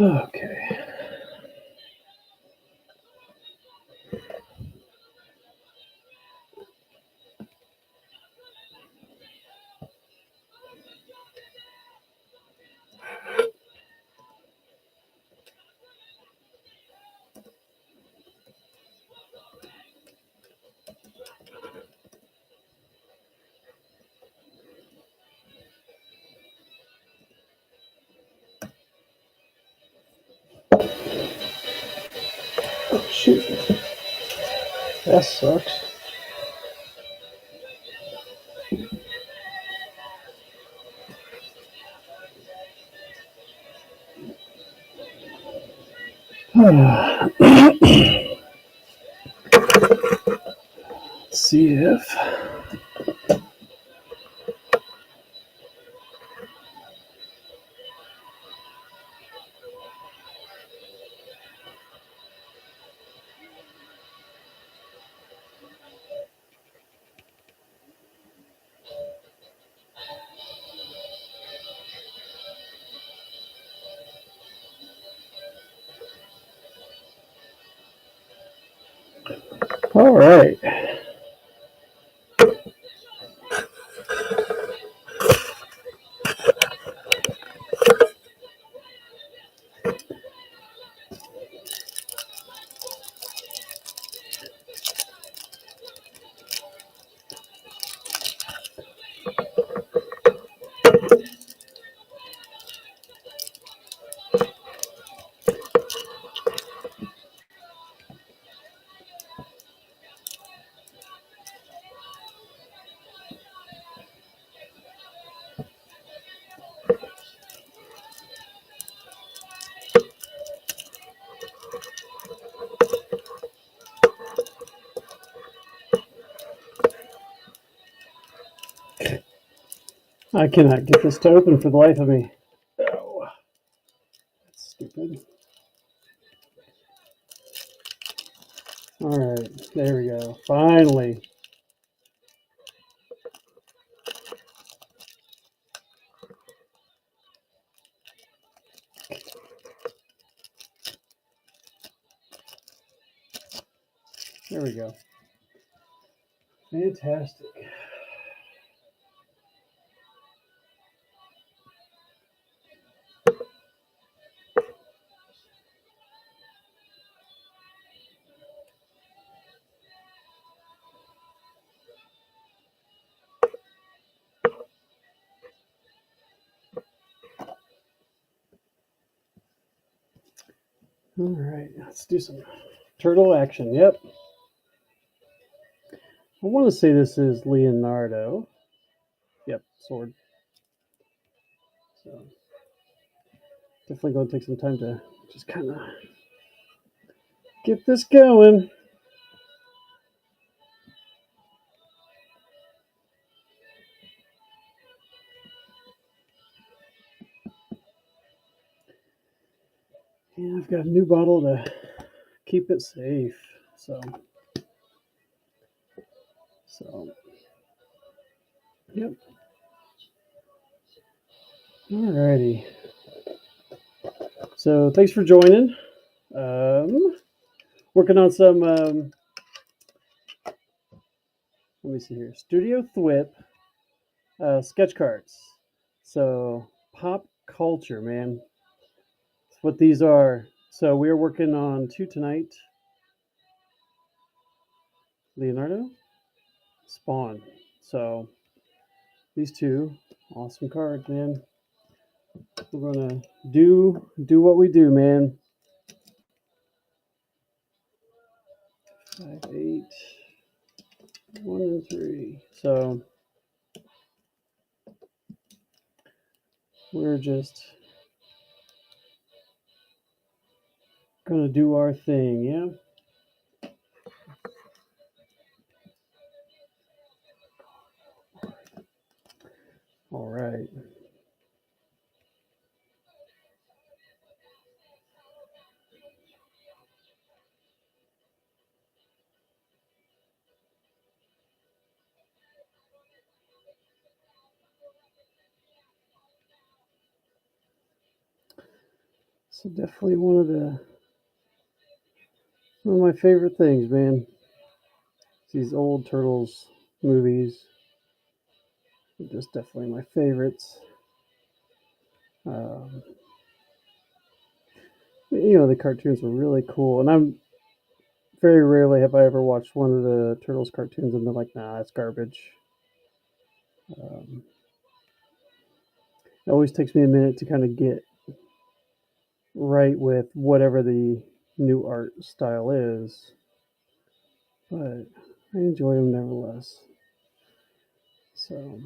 Okay. Oh, shoot. That sucks. See if. All right. I cannot get this to open for the life of me. Oh, that's stupid. All right, there we go. Finally. There we go. Fantastic. All right, let's do some turtle action. Yep. I want to say this is Leonardo. Yep, sword. So definitely going to take some time to just kind of get this going. And I've got a new bottle to keep it safe. So yep. Alrighty. So thanks for joining. Working on some. Let me see here. Studio Thwip sketch cards. So pop culture, man. That's what these are. So we are working on two tonight. Leonardo, Spawn. So these two awesome cards, man. We're gonna do what we do, man. 5, 8, 1 and 3. So we're just gonna do our thing, yeah. All right. So definitely one of my favorite things, man. These old Turtles movies are just definitely my favorites. The cartoons were really cool, and I'm very rarely have I ever watched one of the Turtles cartoons and been like, nah, that's garbage. It always takes me a minute to kind of get right with whatever the new art style is, but I enjoy them nevertheless. So,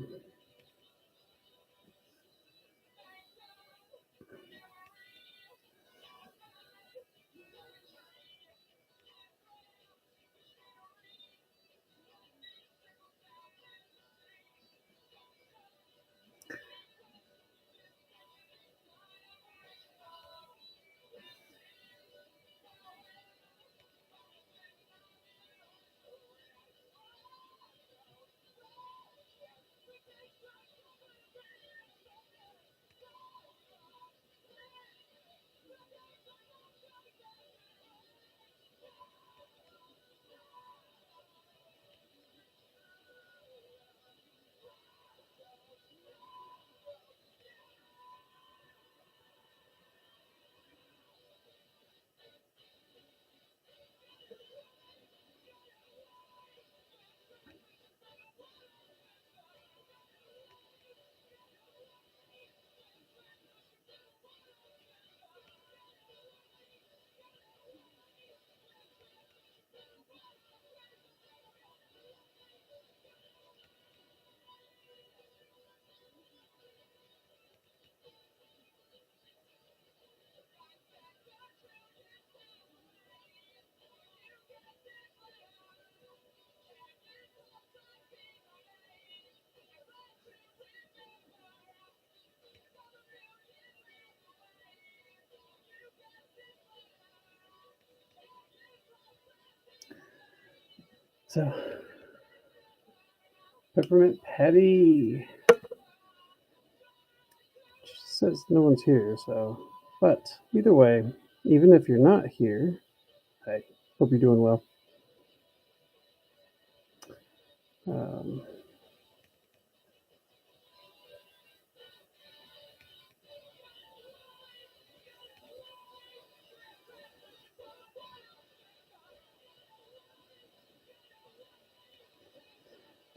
so Peppermint Patty says no one's here, so. But either way, even if you're not here, I hope you're doing well. Um,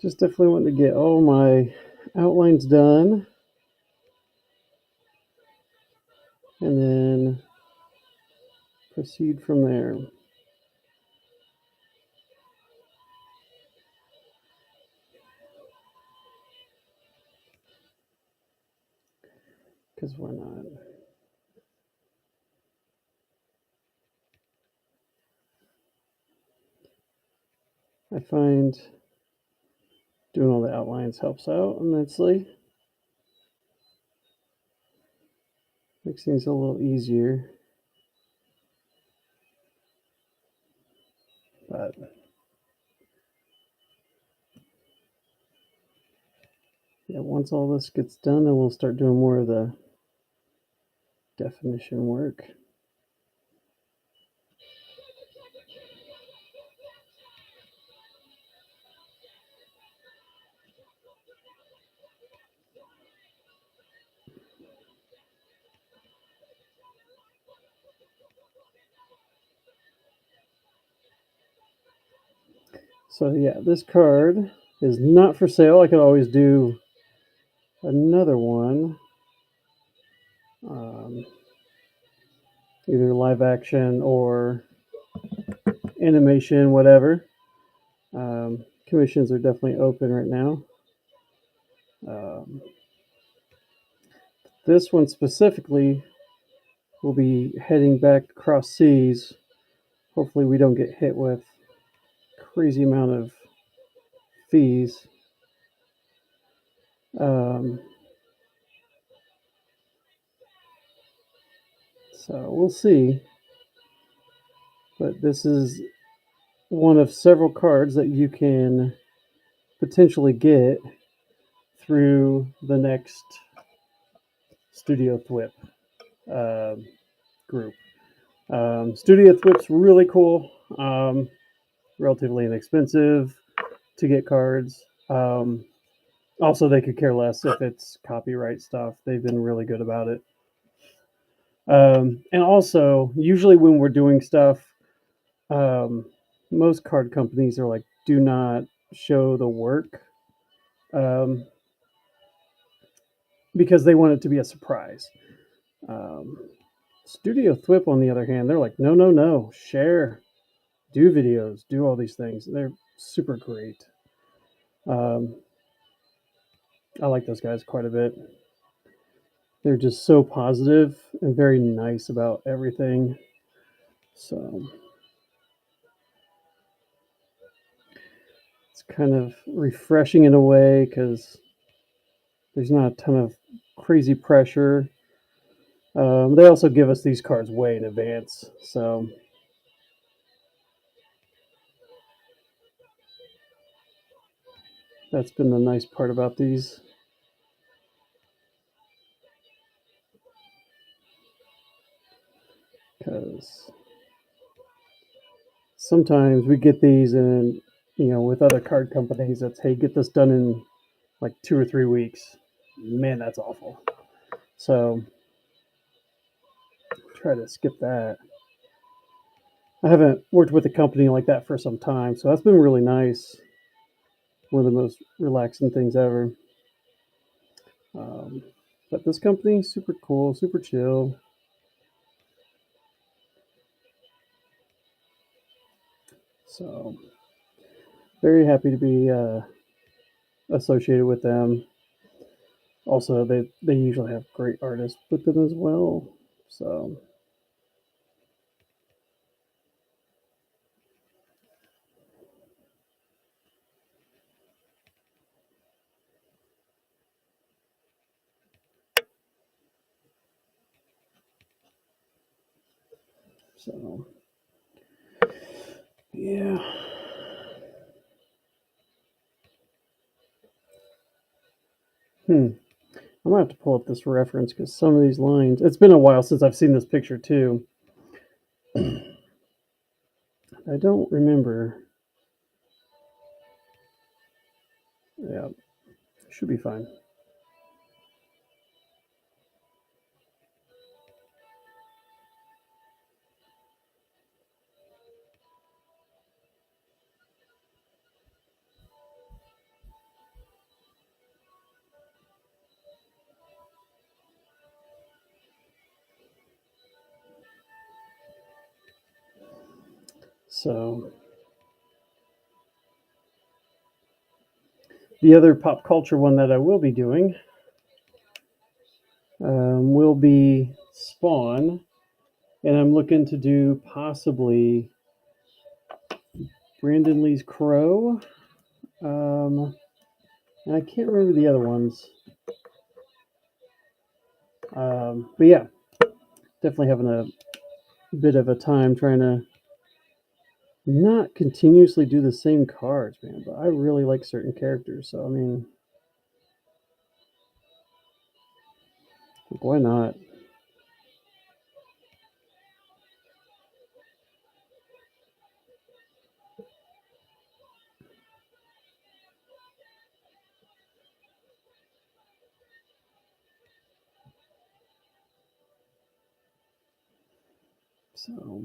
just definitely want to get all my outlines done, and then proceed from there. Because why not? I find doing all the outlines helps out immensely. Makes things a little easier. But yeah, once all this gets done, then we'll start doing more of the definition work. So yeah, this card is not for sale. I could always do another one. either live action or animation, whatever. Commissions are definitely open right now. This one specifically will be heading back across seas. Hopefully, we don't get hit with crazy amount of fees. So we'll see. But this is one of several cards that you can potentially get through the next Studio Thwip group. Studio Thwip's really cool, relatively inexpensive to get cards. Also, they could care less if it's copyright stuff. They've been really good about it. And also, usually when we're doing stuff, most card companies are like, do not show the work, because they want it to be a surprise. Studio Thwip, on the other hand, they're like, no, no, no, share, do videos, do all these things. They're super great. I like those guys quite a bit. They're just so positive and very nice about everything. So it's kind of refreshing in a way because there's not a ton of crazy pressure. They also give us these cards way in advance. So that's been the nice part about these. Because sometimes we get these and, with other card companies, it's, hey, get this done in like 2 or 3 weeks. Man, that's awful. So try to skip that. I haven't worked with a company like that for some time, so that's been really nice. One of the most relaxing things ever. But this company, super cool, super chill. So very happy to be associated with them. Also, they usually have great artists with them as well. So So, yeah. I might have to pull up this reference because some of these lines. It's been a while since I've seen this picture too. I don't remember. Yeah, should be fine. So, the other pop culture one that I will be doing will be Spawn, and I'm looking to do possibly Brandon Lee's Crow. And I can't remember the other ones. But yeah, definitely having a bit of a time trying to not continuously do the same cards, man. But I really like certain characters, so I mean, why not? So,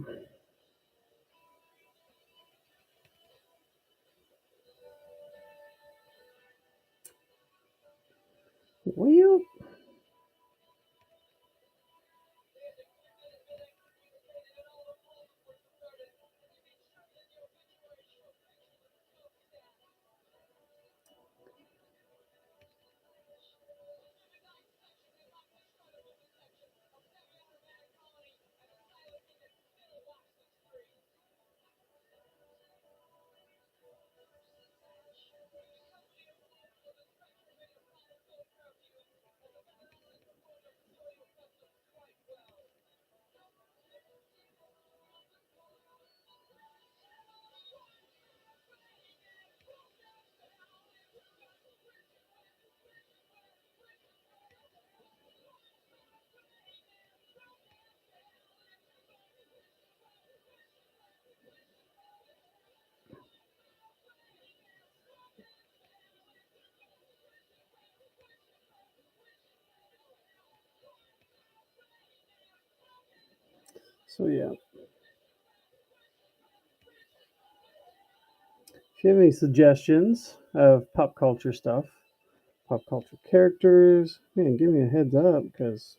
well, So yeah, if you have any suggestions of pop culture stuff, pop culture characters, man, give me a heads up because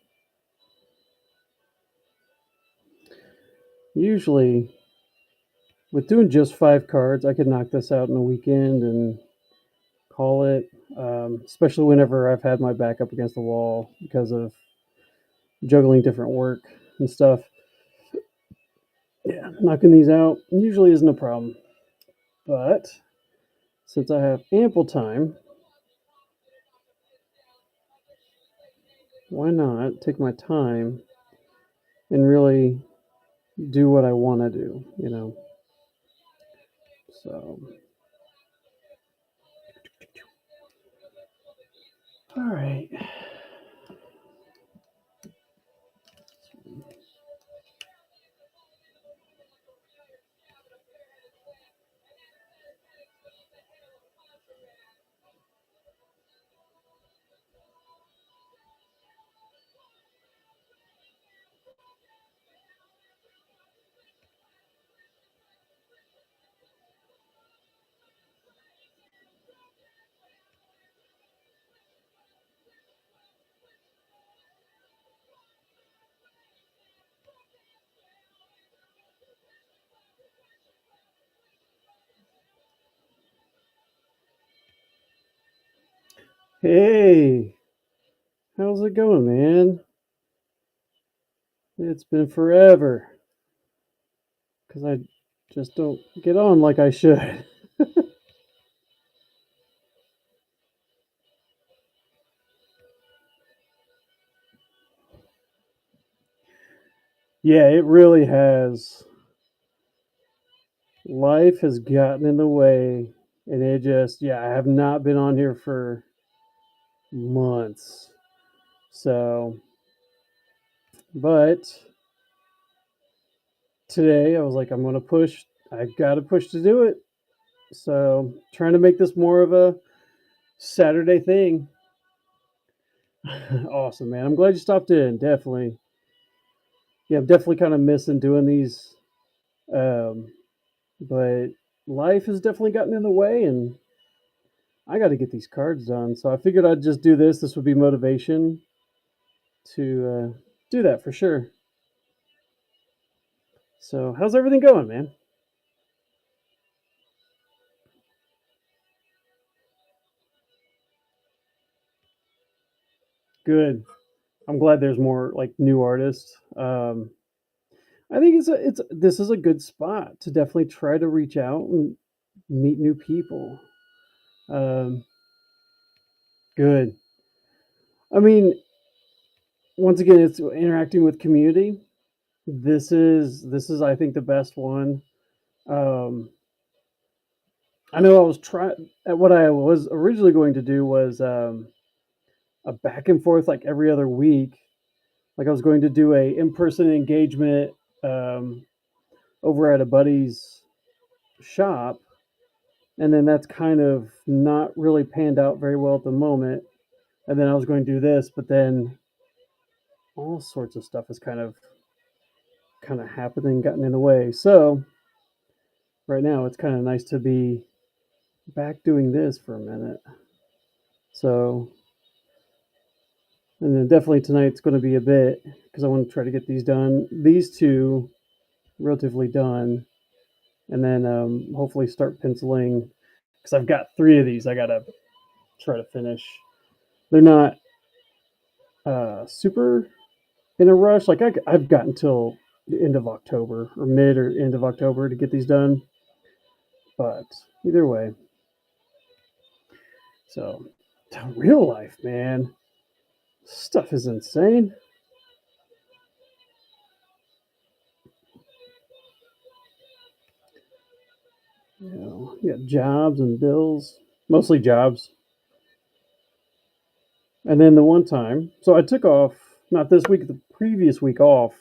usually with doing just 5 cards, I could knock this out in a weekend and call it. Especially whenever I've had my back up against the wall because of juggling different work and stuff. Yeah, knocking these out usually isn't a problem. But since I have ample time, why not take my time and really do what I want to do? So, all right. Hey, how's it going, man? It's been forever because I just don't get on like I should. Yeah, it really has. Life has gotten in the way, and yeah, I have not been on here for months. So, but today I was like, I'm going to push. I got to push to do it. So, trying to make this more of a Saturday thing. Awesome, man. I'm glad you stopped in. Definitely. Yeah, I'm definitely kind of missing doing these. Um, but life has definitely gotten in the way, and I got to get these cards done. So I figured I'd just do this. This would be motivation to do that for sure. So, how's everything going, man? Good. I'm glad there's more like new artists. I think it's this is a good spot to definitely try to reach out and meet new people. Um, good. I mean, once again, it's interacting with community. This is I think the best one. Um, I know I was trying. What I was originally going to do was a back and forth like every other week. Like I was going to do a in-person engagement um, over at a buddy's shop, and then that's kind of not really panned out very well at the moment. And then I was going to do this, but then all sorts of stuff has kind of happened and gotten in the way. So right now it's kind of nice to be back doing this for a minute. So and then definitely tonight's going to be a bit because I want to try to get these done. These two relatively done, and then hopefully start penciling because I've got 3 of these. I gotta try to finish. They're not super in a rush. Like I've got until the end of October or mid or end of October to get these done. But either way, so real life, man, stuff is insane. You got jobs and bills, mostly jobs. And then the one time, so I took off, not this week, the previous week off,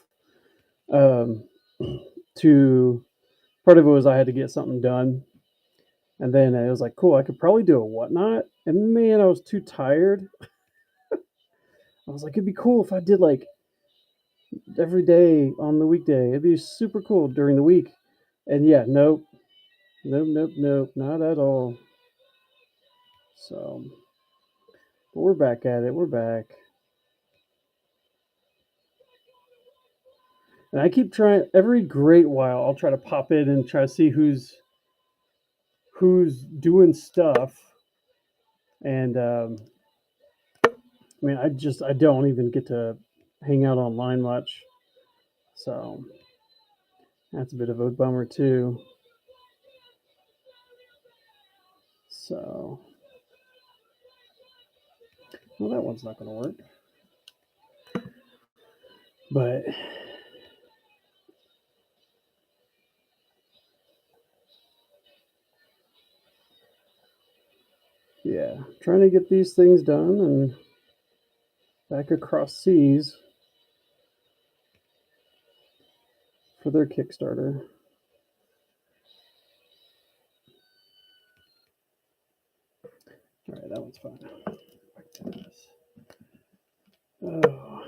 um, to part of it was I had to get something done. And then it was like, cool, I could probably do a whatnot. And man, I was too tired. I was like, it'd be cool if I did like every day on the weekday. It'd be super cool during the week. And yeah, nope, nope, nope, nope, not at all. So, but we're back at it. We're back. And I keep trying every great while. I'll try to pop in and try to see who's doing stuff. And I mean, I don't even get to hang out online much. So that's a bit of a bummer too. So, well, that one's not going to work. But yeah, trying to get these things done and back across seas for their Kickstarter. All right, that one's fine. Back to this. Oh.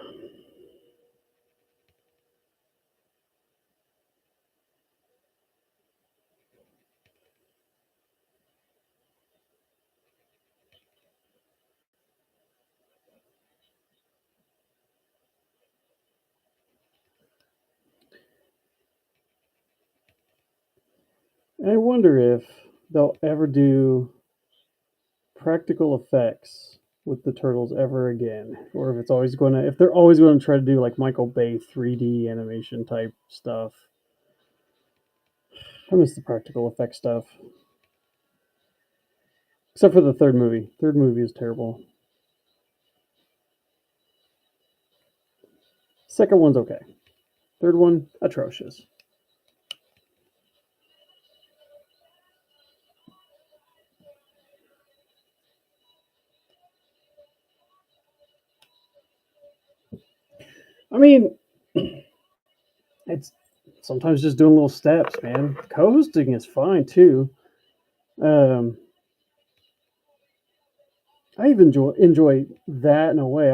I wonder if they'll ever do practical effects with the turtles ever again, or if they're always going to try to do like Michael Bay 3D animation type stuff. I miss the practical effect stuff, except for the third movie. Third movie is terrible. Second one's okay. Third one atrocious. I mean, it's sometimes just doing little steps, man. Co-hosting is fine too. Um, I even enjoy that in a way.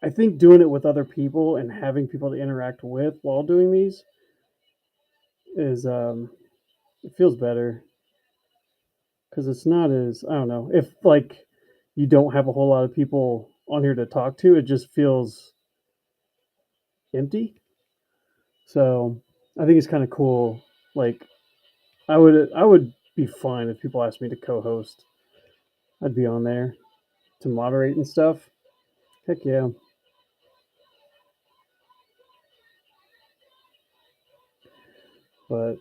I think doing it with other people and having people to interact with while doing these is it feels better because it's not as I don't know if like you don't have a whole lot of people on here to talk to, it just feels empty. So I think it's kind of cool. Like I would be fine if people asked me to co-host. I'd be on there to moderate and stuff. Heck yeah. But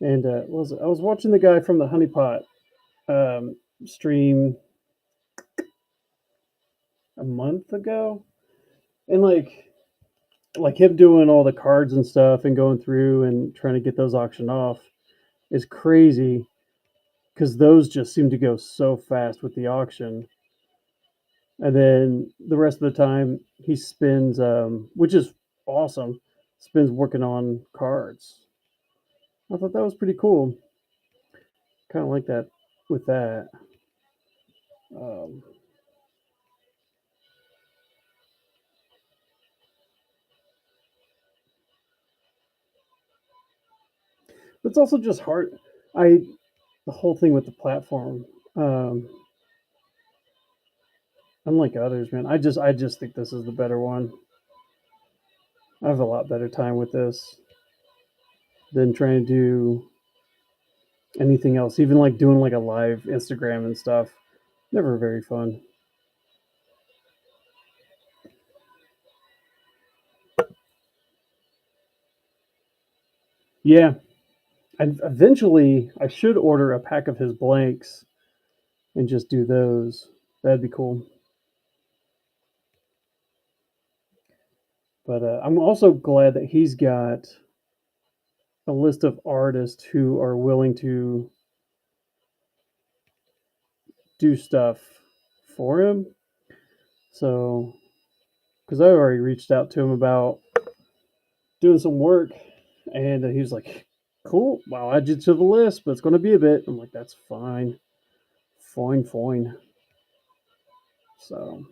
and I was watching the guy from the Honeypot stream a month ago, and like him doing all the cards and stuff and going through and trying to get those auctioned off is crazy because those just seem to go so fast with the auction. And then the rest of the time he spends, which is awesome, spends working on cards. I thought that was pretty cool. Kind of like that with that. Um, but it's also just hard. I the whole thing with the platform. Um, Unlike others, man, I just think this is the better one. I have a lot better time with this than trying to do anything else. Even like doing like a live Instagram and stuff. Never very fun. Yeah, and eventually I should order a pack of his blanks and just do those. That'd be cool. But I'm also glad that he's got a list of artists who are willing to do stuff for him. So, because I already reached out to him about doing some work, and he was like, "Cool, well, I'll add you to the list, but it's going to be a bit." I'm like, "That's fine, fine, fine." So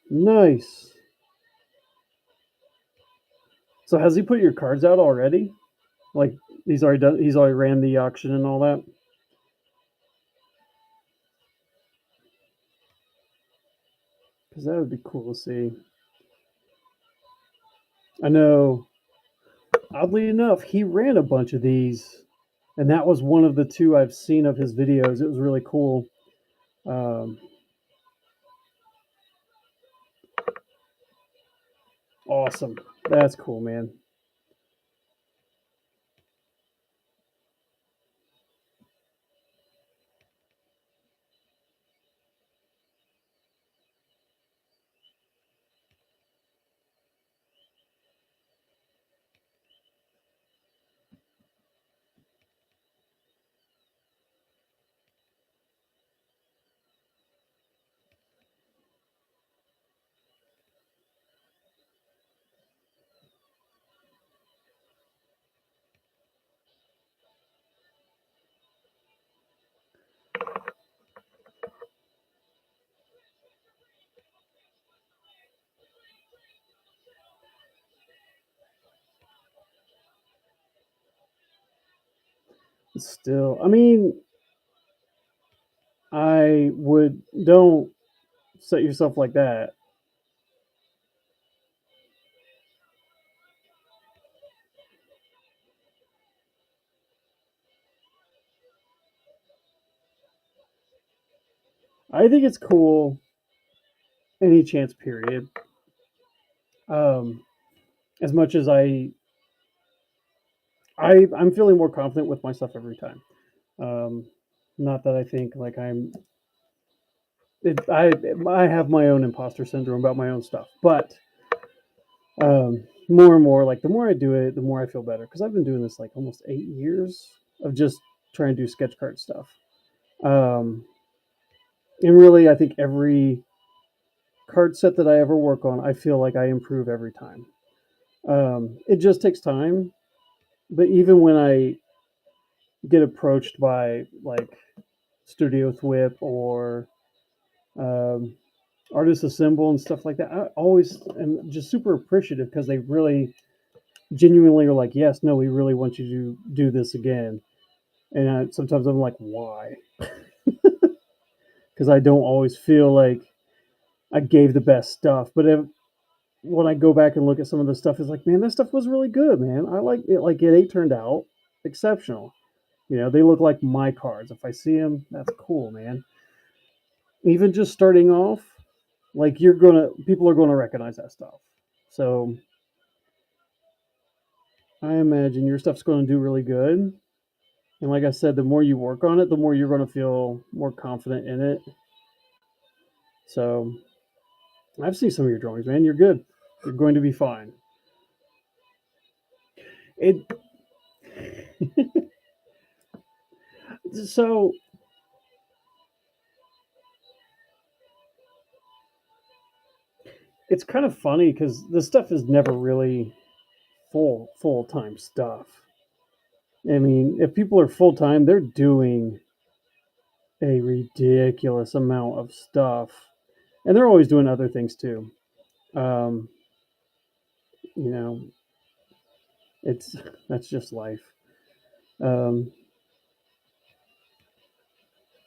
Nice. So has he put your cards out already? Like he's already done. He's already ran the auction and all that. Because that would be cool to see. I know. Oddly enough, he ran a bunch of these, and that was one of the two I've seen of his videos. It was really cool. Um, awesome. That's cool, man. Still, I mean, I would don't set yourself like that. I think it's cool any chance period. Um, as much as I'm feeling more confident with my stuff every time. Um, not that I think like I have my own imposter syndrome about my own stuff, but more and more like the more I do it, the more I feel better because I've been doing this like almost 8 years of just trying to do sketch card stuff. Um, and really, I think every card set that I ever work on, I feel like I improve every time. It just takes time, but even when I get approached by like Studio Thwip or um, Artists Assemble and stuff like that, I always am just super appreciative because they really genuinely are like, yes, no, we really want you to do this again. And sometimes I'm like, why? Because I don't always feel like I gave the best stuff. But when I go back and look at some of the stuff, it's like, man, that stuff was really good, man. I like it. Like it turned out exceptional. You know, they look like my cards. If I see them, that's cool, man. Even just starting off, like people are gonna recognize that stuff. So I imagine your stuff's going to do really good. And like I said, the more you work on it, the more you're going to feel more confident in it. So I've seen some of your drawings, man. You're good. You're going to be fine. It so it's kind of funny because this stuff is never really full time stuff. I mean, if people are full time, they're doing a ridiculous amount of stuff, and they're always doing other things too. Um, you know, it's that's just life. Um,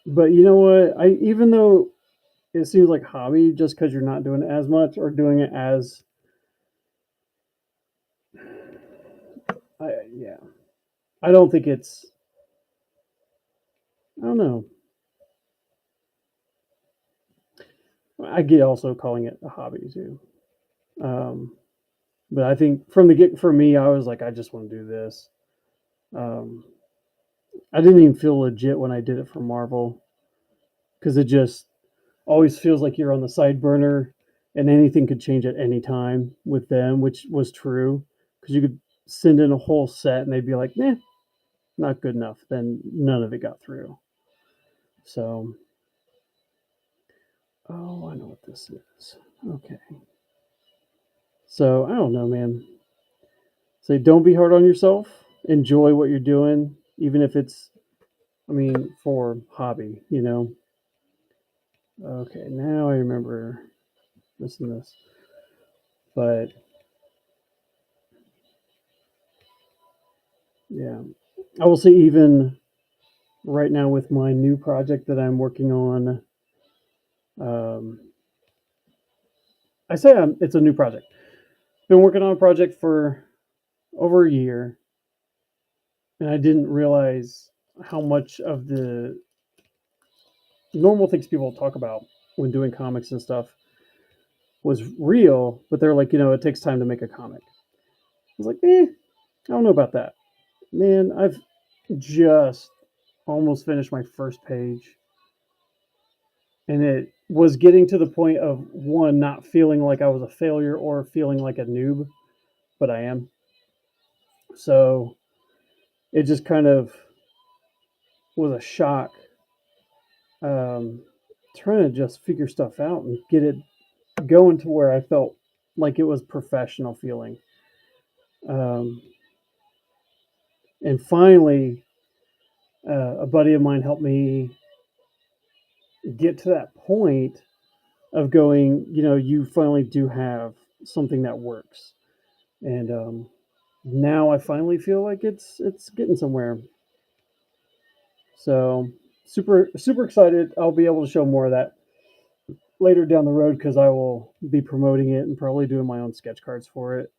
but you know what? I even though it seems like hobby, just because you're not doing it as much or doing it as, yeah, I don't think it's. I don't know. I get also calling it a hobby too. Um, but I think from the get for me, I was like, I just want to do this. Um, I didn't even feel legit when I did it for Marvel because it just always feels like you're on the side burner and anything could change at any time with them, which was true because you could send in a whole set and they'd be like, nah, not good enough. Then none of it got through. So, oh, I know what this is. Okay. So, I don't know, man. Say, don't be hard on yourself. Enjoy what you're doing, even if it's, I mean, for hobby, you know. Okay, now I remember. missing this. But yeah, I will say even right now with my new project that I'm working on. Um, I say it's a new project. Been working on a project for over a year, and I didn't realize how much of the normal things people talk about when doing comics and stuff was real. But they're like, it takes time to make a comic. I was like, I don't know about that, man. I've just almost finished my first page, and it was getting to the point of one not feeling like I was a failure or feeling like a noob, but I am. So it just kind of was a shock, um, trying to just figure stuff out and get it going to where I felt like it was professional feeling. Um, and finally, a buddy of mine helped me get to that point of going, you finally do have something that works. And now I finally feel like it's getting somewhere. So super super excited. I'll be able to show more of that later down the road because I will be promoting it and probably doing my own sketch cards for it,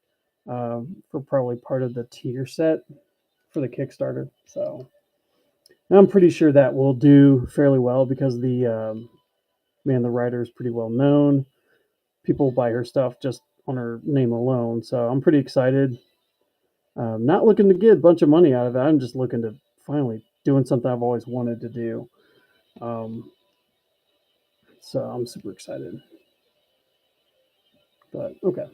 for probably part of the tier set for the Kickstarter. So I'm pretty sure that will do fairly well because the writer is pretty well known. People buy her stuff just on her name alone. So I'm pretty excited. Not looking to get a bunch of money out of it. I'm just looking to finally doing something I've always wanted to do. Um, so I'm super excited. But okay.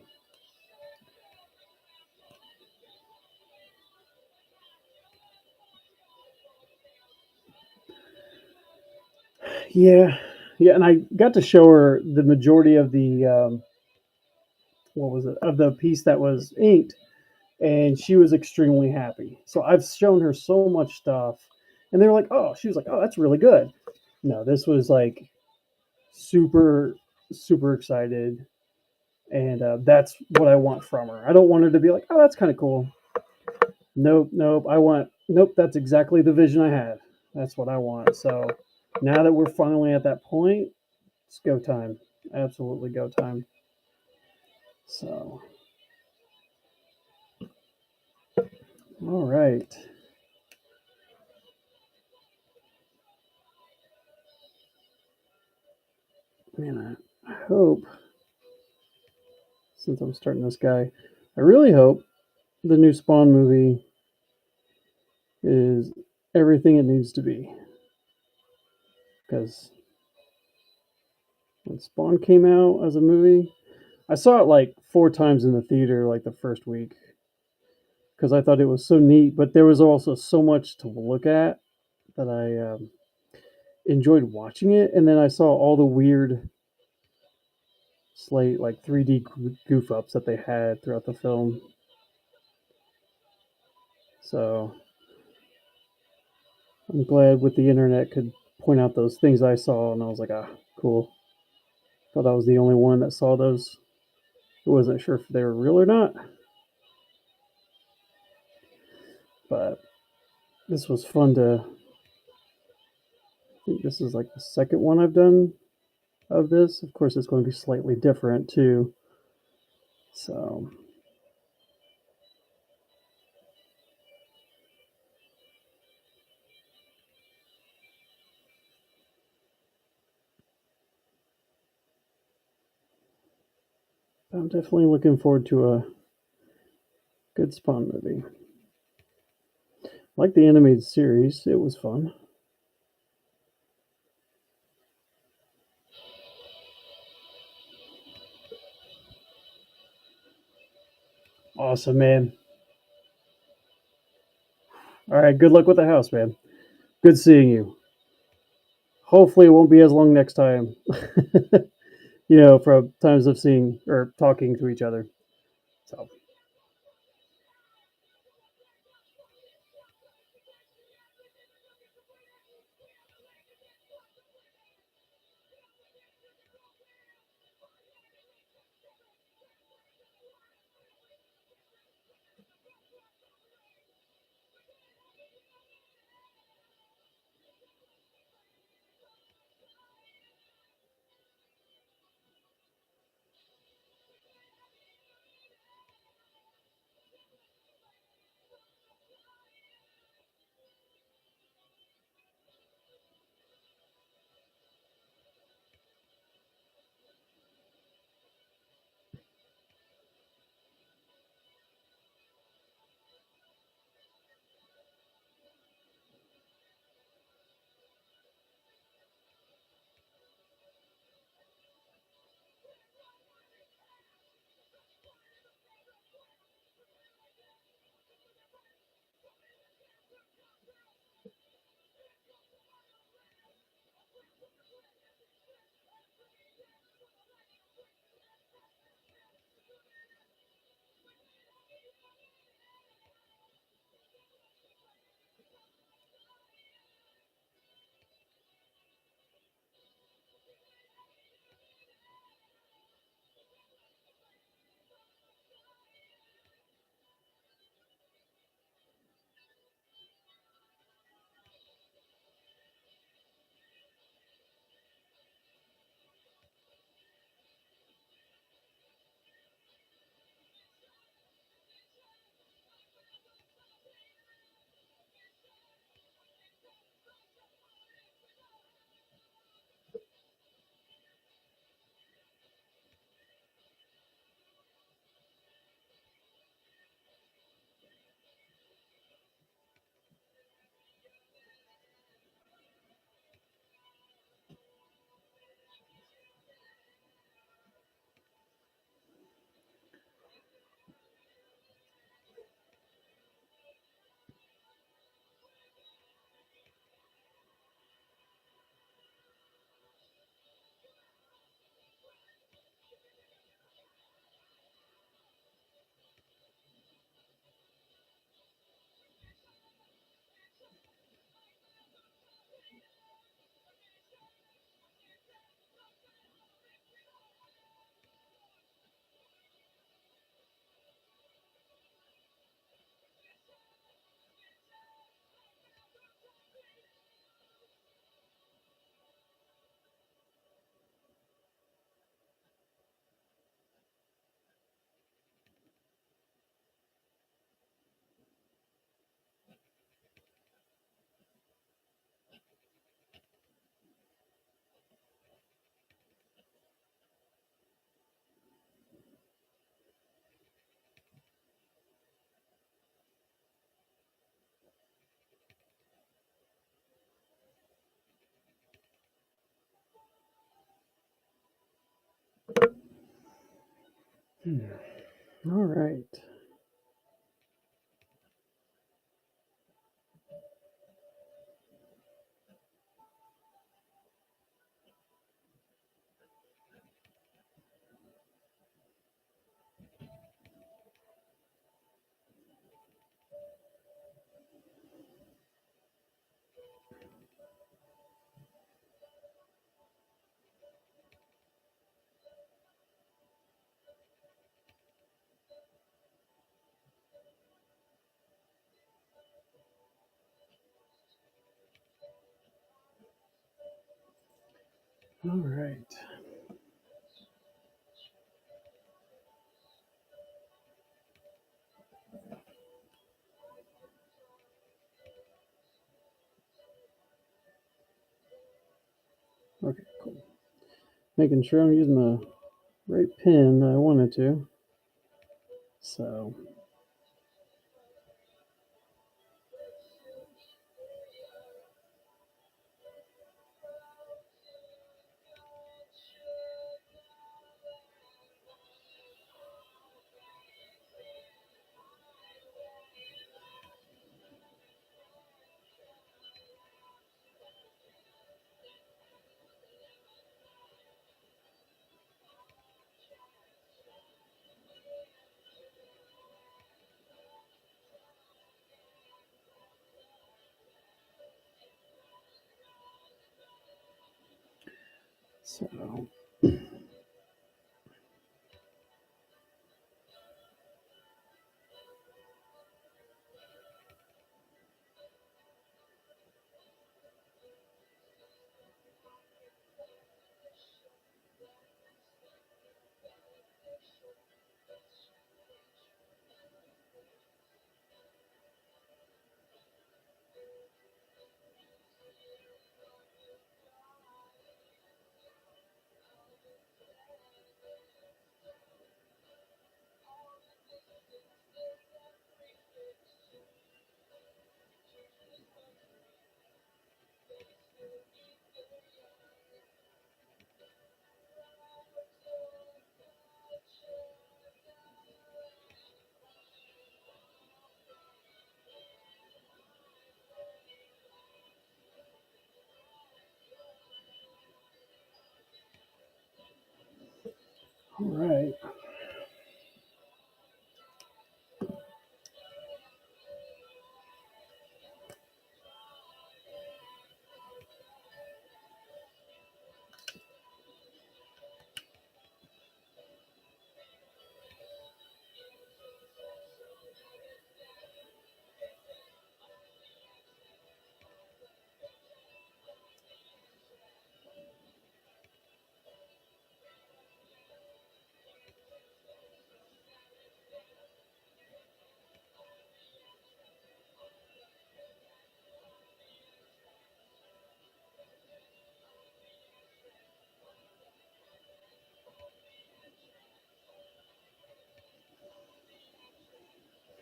Yeah, yeah, and I got to show her the majority of the what was it of the piece that was inked, and she was extremely happy. So I've shown her so much stuff, and they were like, "Oh," she was like, "Oh, that's really good." No, this was like super super excited, and that's what I want from her. I don't want her to be like, "Oh, that's kind of cool." Nope, nope. Nope. That's exactly the vision I had. That's what I want. So now that we're finally at that point, it's go time. Absolutely go time. So, all right. Man, I hope, since I'm starting this guy, I really hope the new Spawn movie is everything it needs to be. Because when Spawn came out as a movie, I saw it like 4 times in the theater, like the first week, because I thought it was so neat. But there was also so much to look at that I enjoyed watching it. And then I saw all the weird slate, like 3D goof ups that they had throughout the film. So I'm glad with the internet could point out those things I saw, and I was like, cool. Thought I was the only one that saw those. I wasn't sure if they were real or not, but this was fun to. I think this is like the second one I've done of this. Of course, it's going to be slightly different too. So I'm definitely looking forward to a good Spawn movie. Like the animated series, it was fun. Awesome, man. All right, good luck with the house, man. Good seeing you. Hopefully, it won't be as long next time. From times of seeing or talking to each other. So, All right. All right. Okay, cool. Making sure I'm using the right pin that I wanted to. So All right.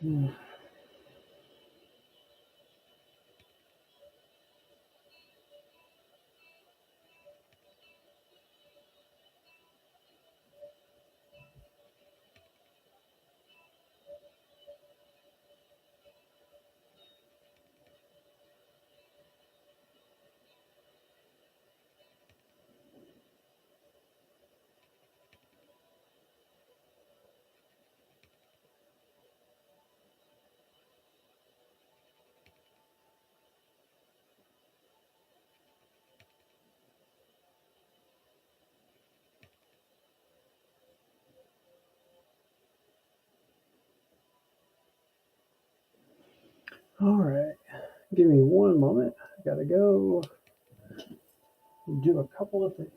Hmm. All right. Give me one moment. I gotta go do a couple of things.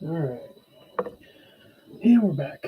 All right. And we're back.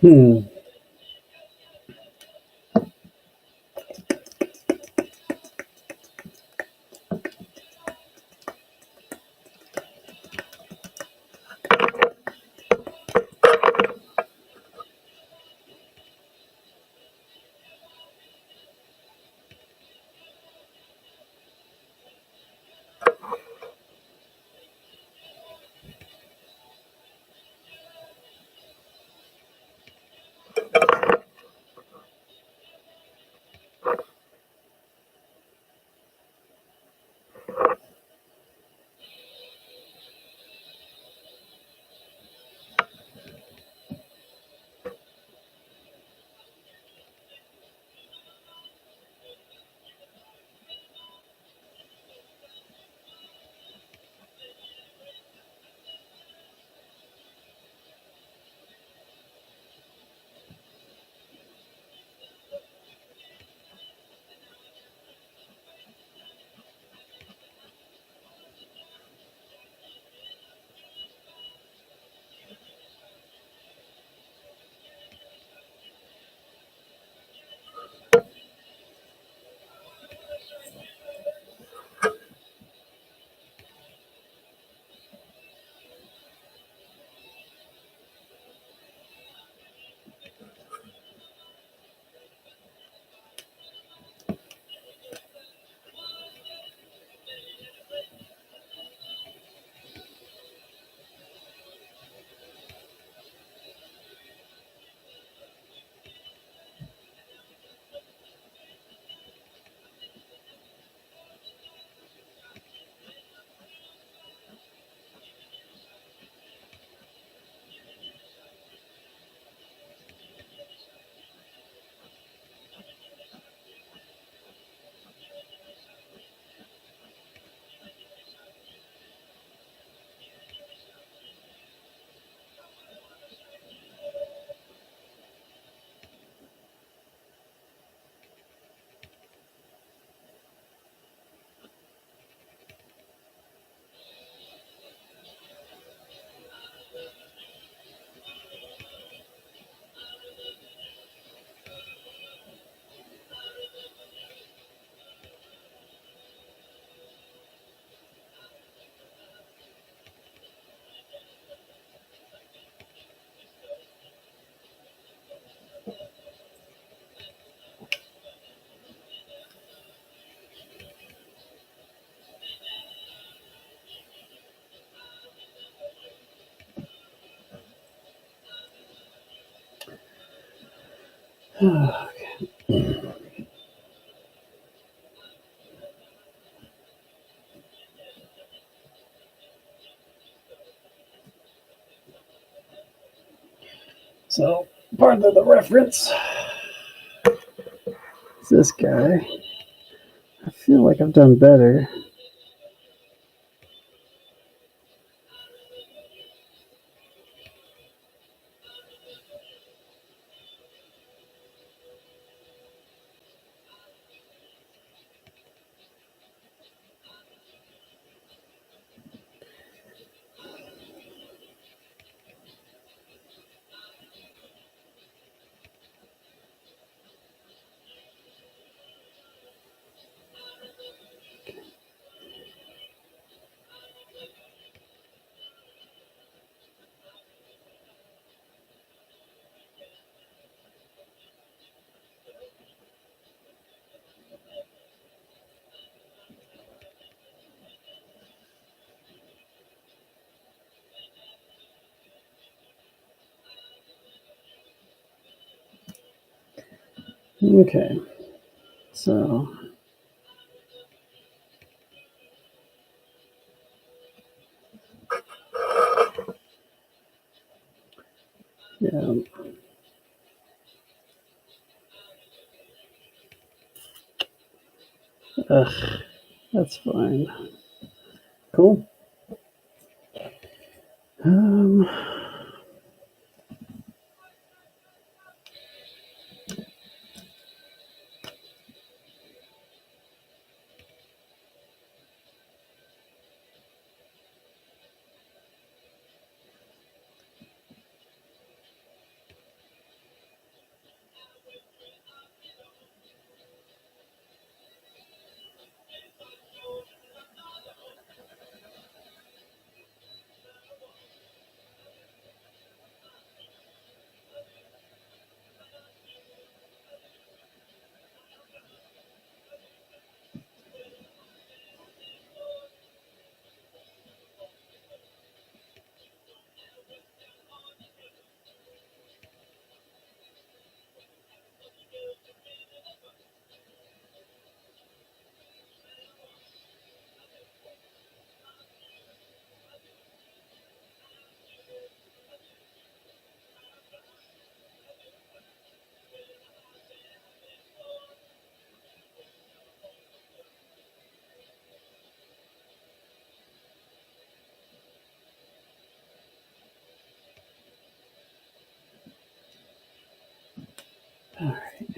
Hmm. So part of the reference is this guy. I feel like I've done better. Okay, so yeah, that's fine. Cool. Um, All right.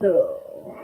Oh.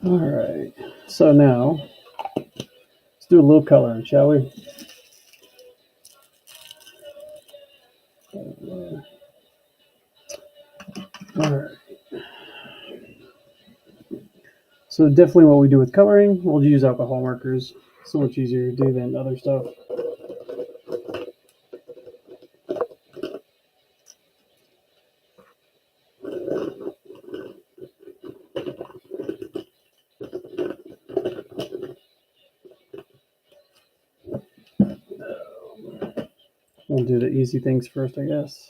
All right. So now let's do a little coloring, shall we? All right. So definitely what we do with coloring, we'll use alcohol markers. So much easier to do than other stuff. We'll do the easy things first, I guess.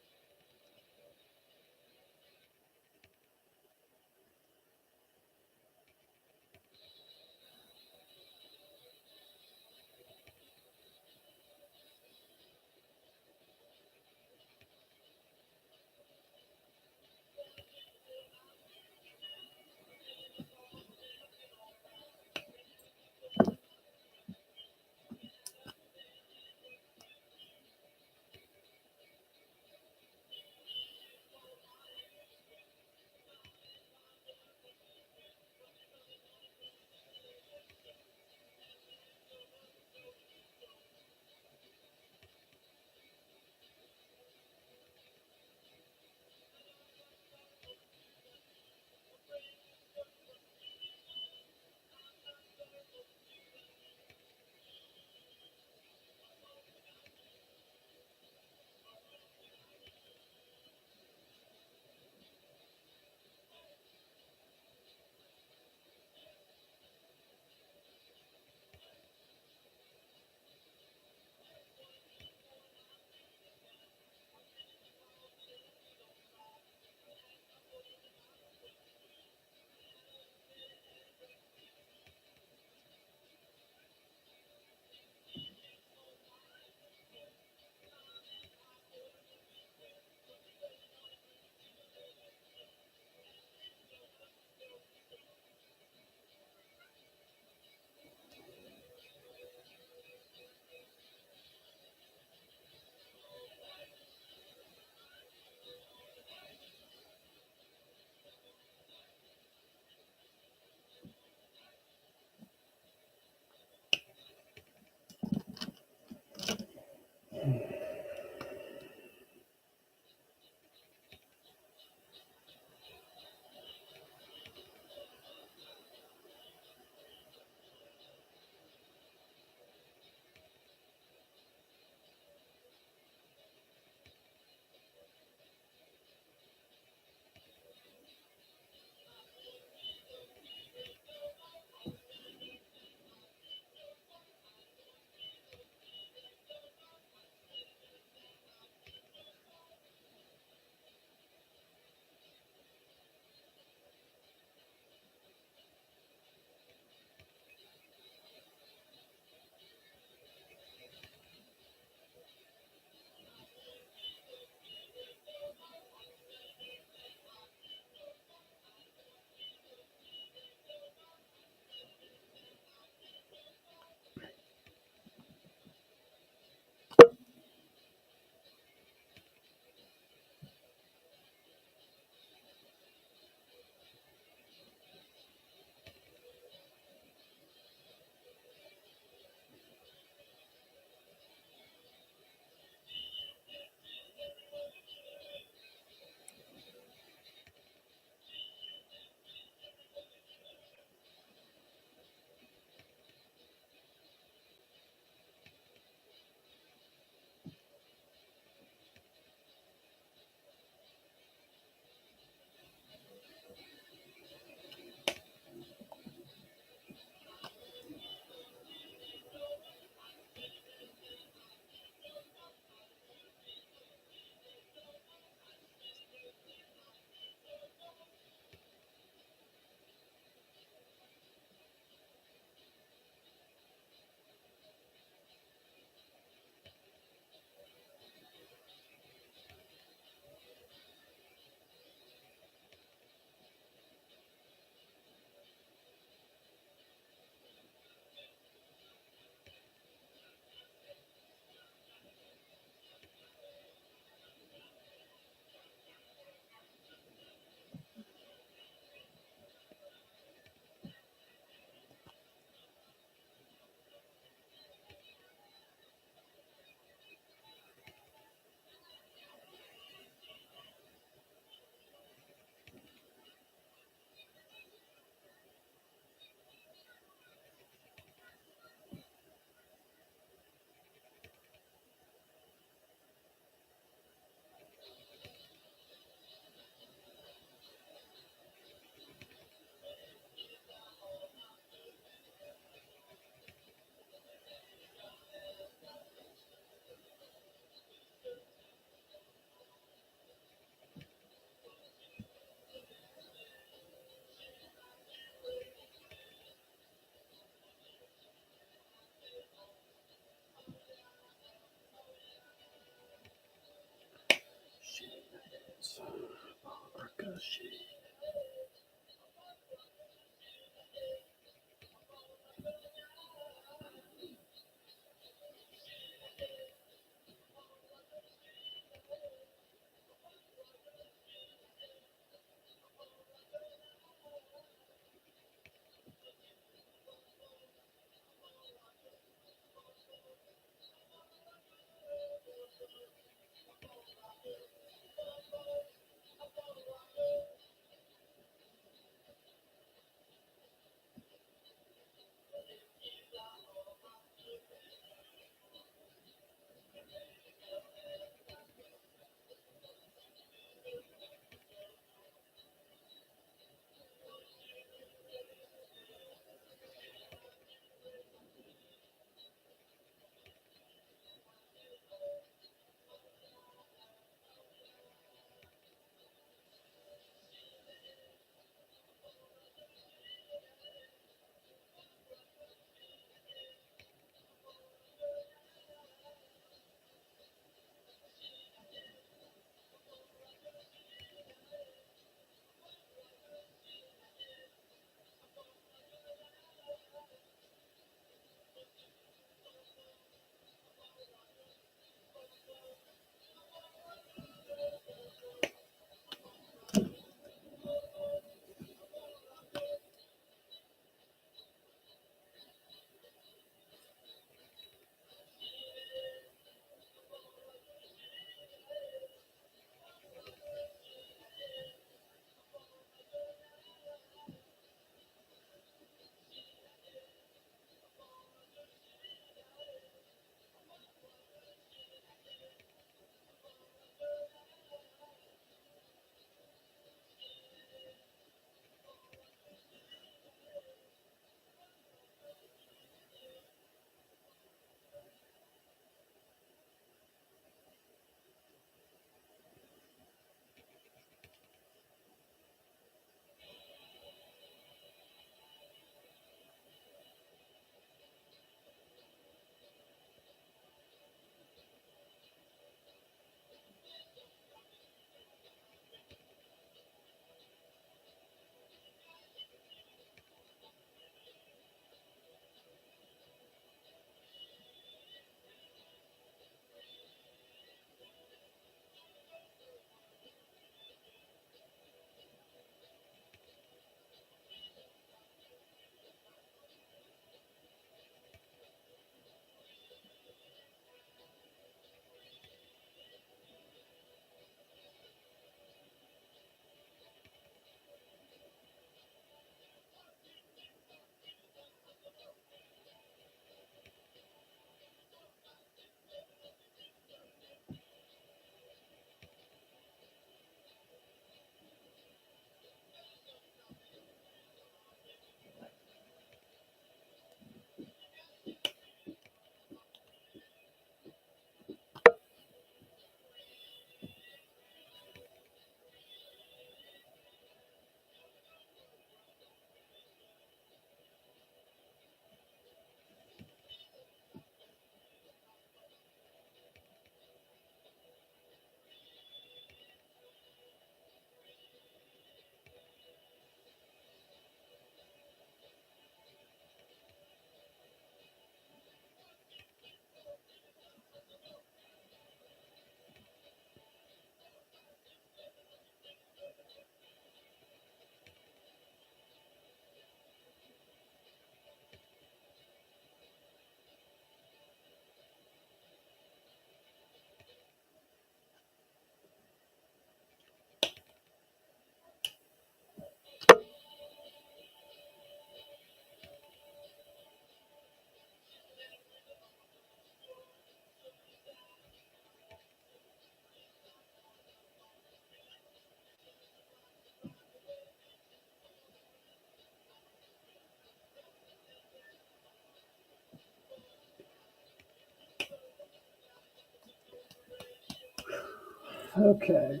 Okay,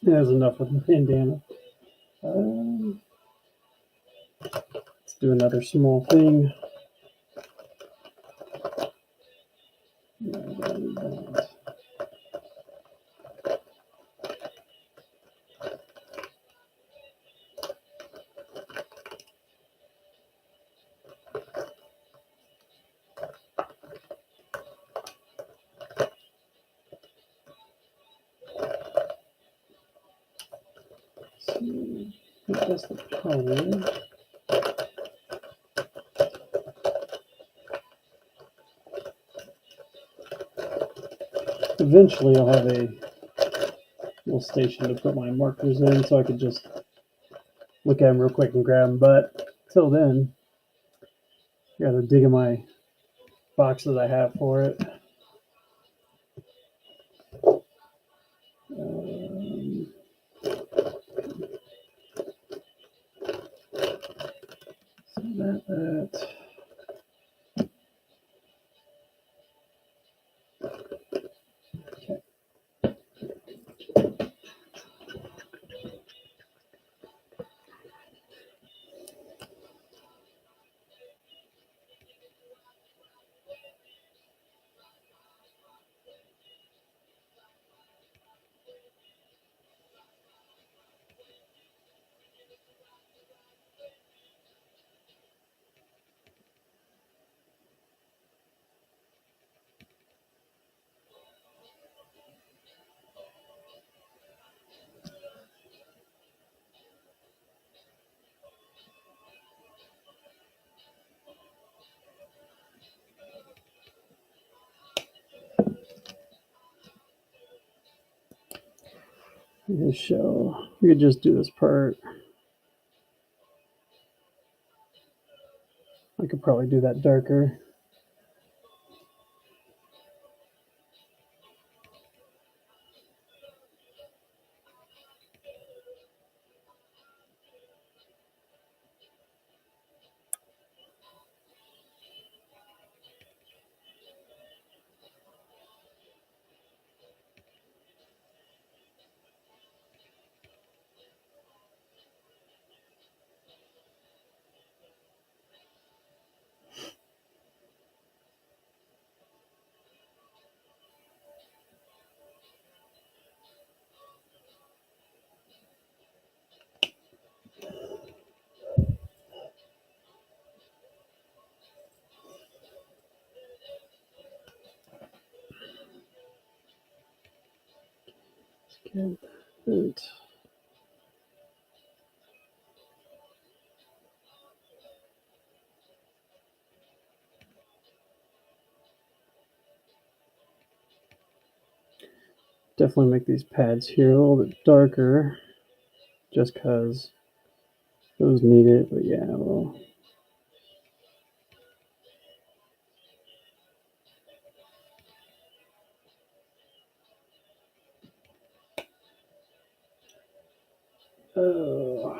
that's enough with the bandana. Let's do another small thing. That's the power. Eventually, I'll have a little station to put my markers in, so I could just look at them real quick and grab them. But till then, I gotta dig in my box that I have for it. So that. Okay. We could just do this part. I could probably do that darker. Good. Definitely make these pads here a little bit darker, just because those need it. But yeah, well. Oh.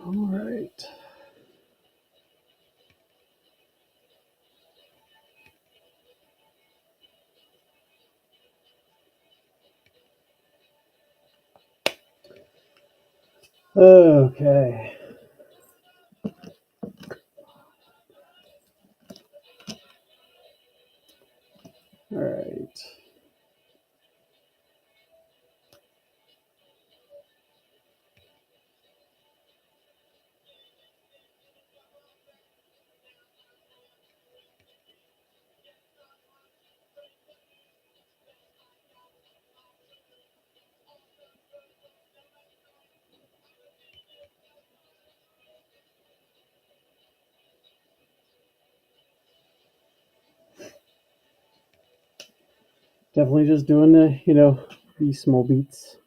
All right. Okay. All right. Definitely just doing the, these small beats.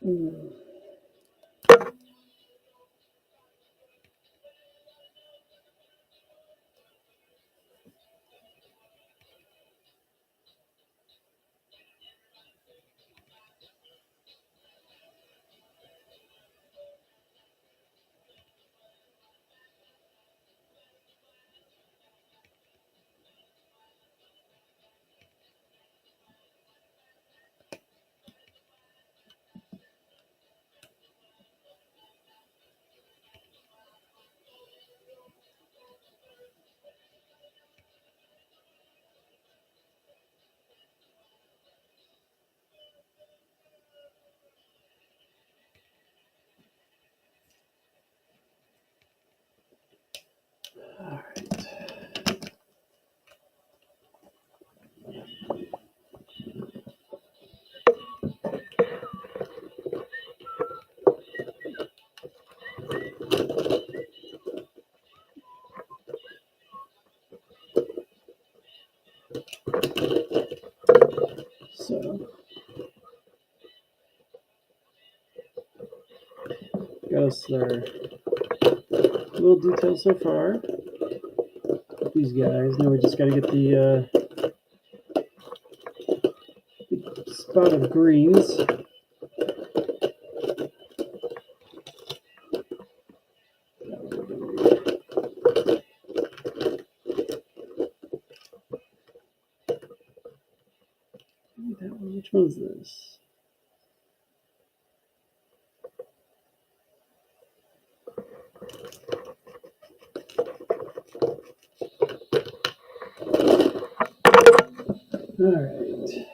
Mm. All right. So, got us their little details so far. These guys. Now we just got to get the spot of greens. Which one's this? All right.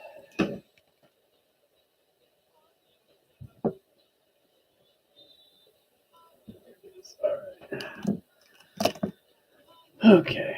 Okay.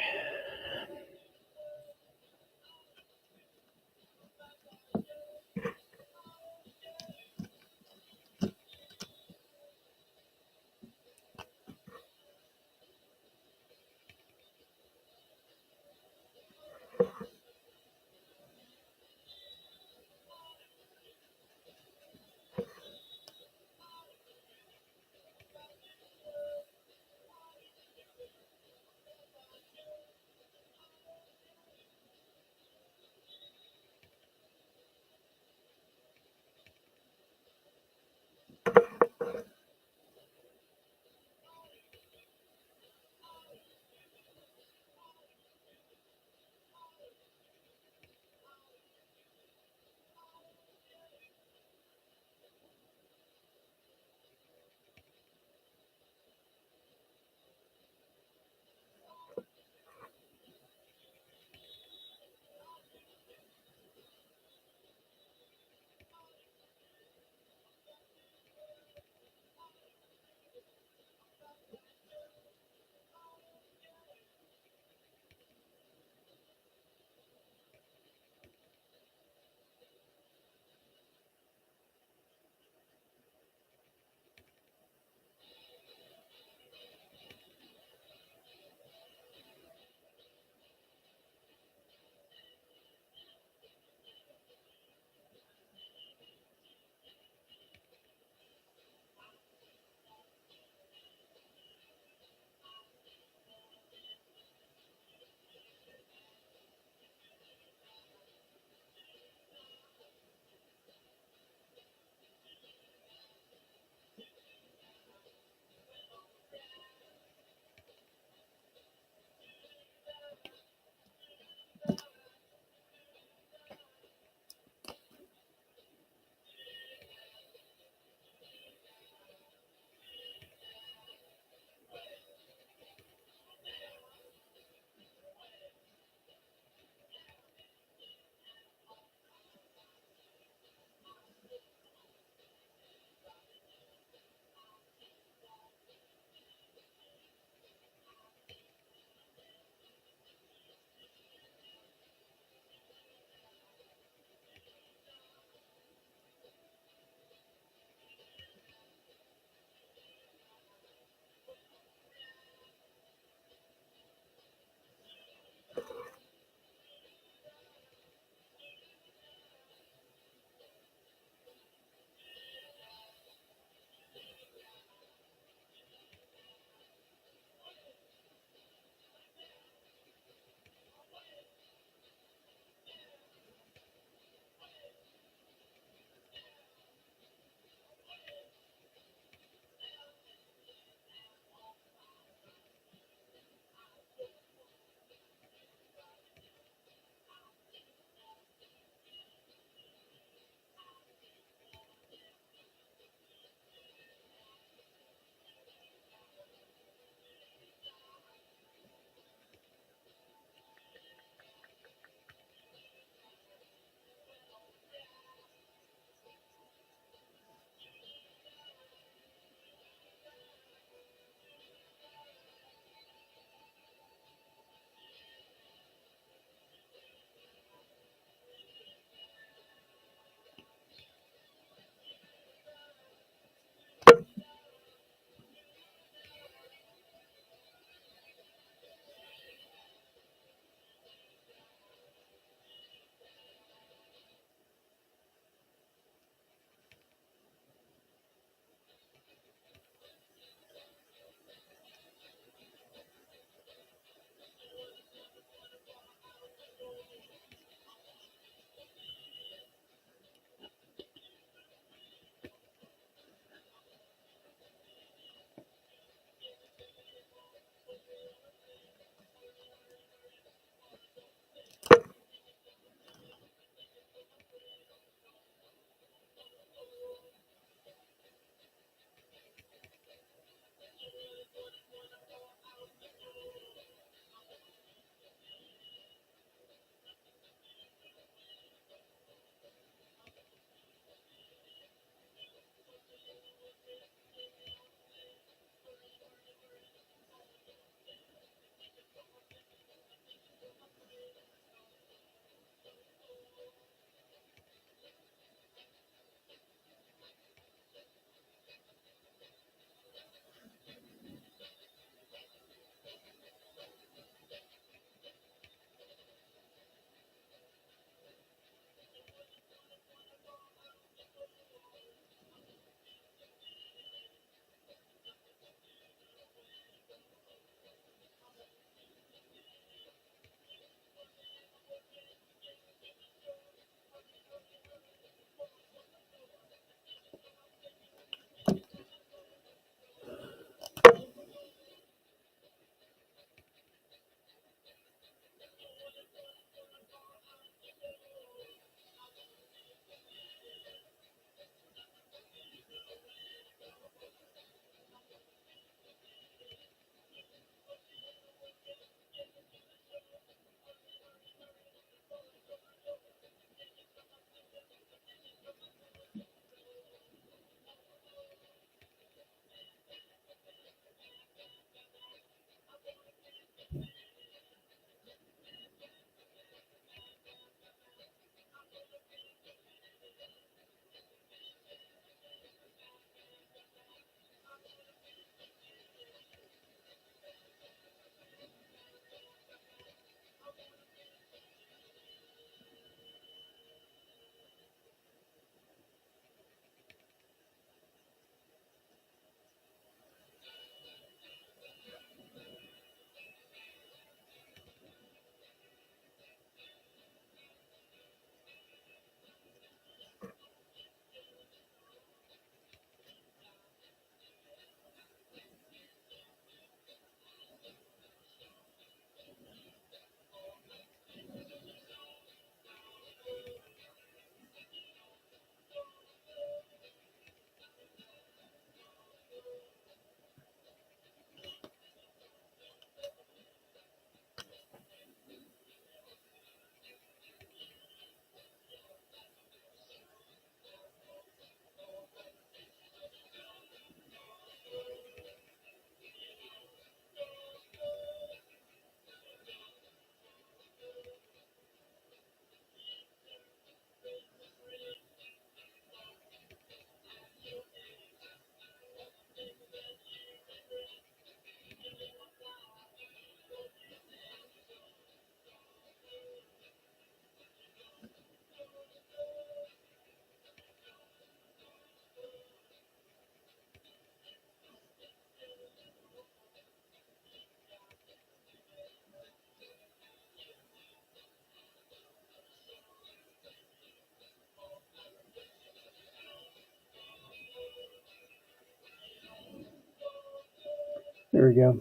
There we go.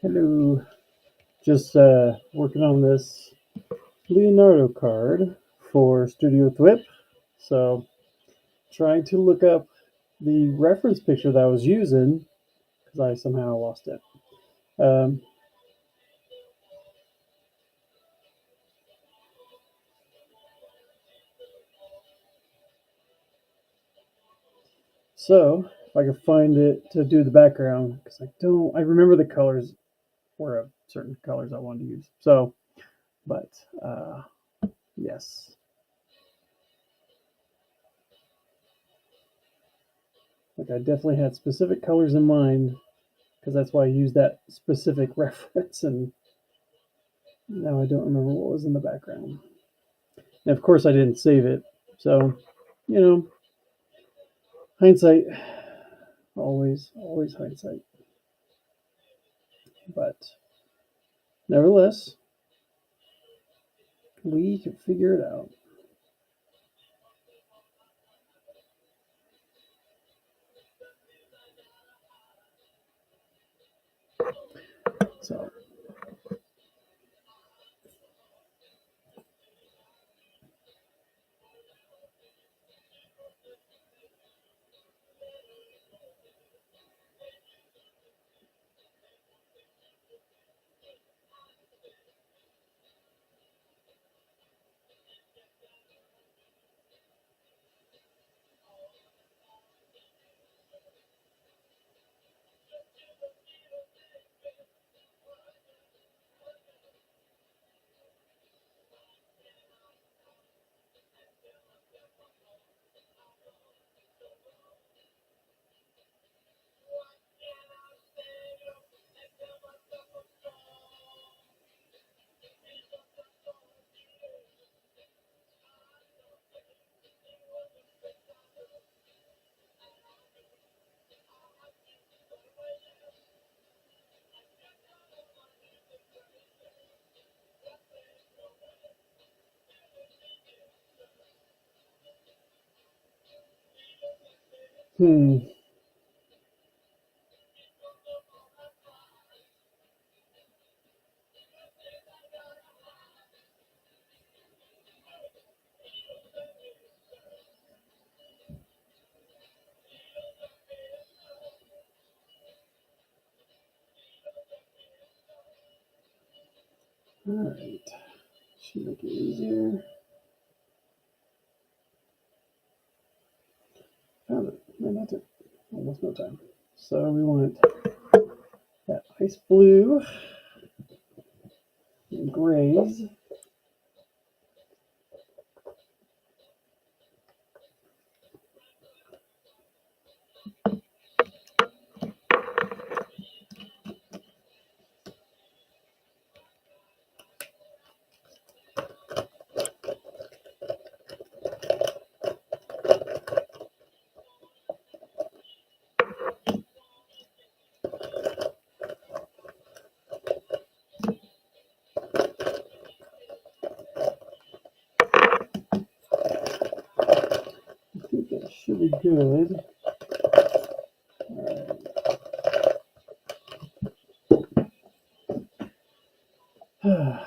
Hello. Just working on this Leonardo card for Studio Thwip. So trying to look up the reference picture that I was using because I somehow lost it. Um, so if I can find it to do the background, because I remember the colors were certain colors I wanted to use. So, but yes, like I definitely had specific colors in mind because that's why I used that specific reference, and now I don't remember what was in the background. And of course, I didn't save it, so you know, hindsight, always hindsight. But nevertheless, we can figure it out. So, hmm. All right, should make it easier. Found it. Man, that took almost no time. So we want that ice blue and grays. I think that should be good. All right.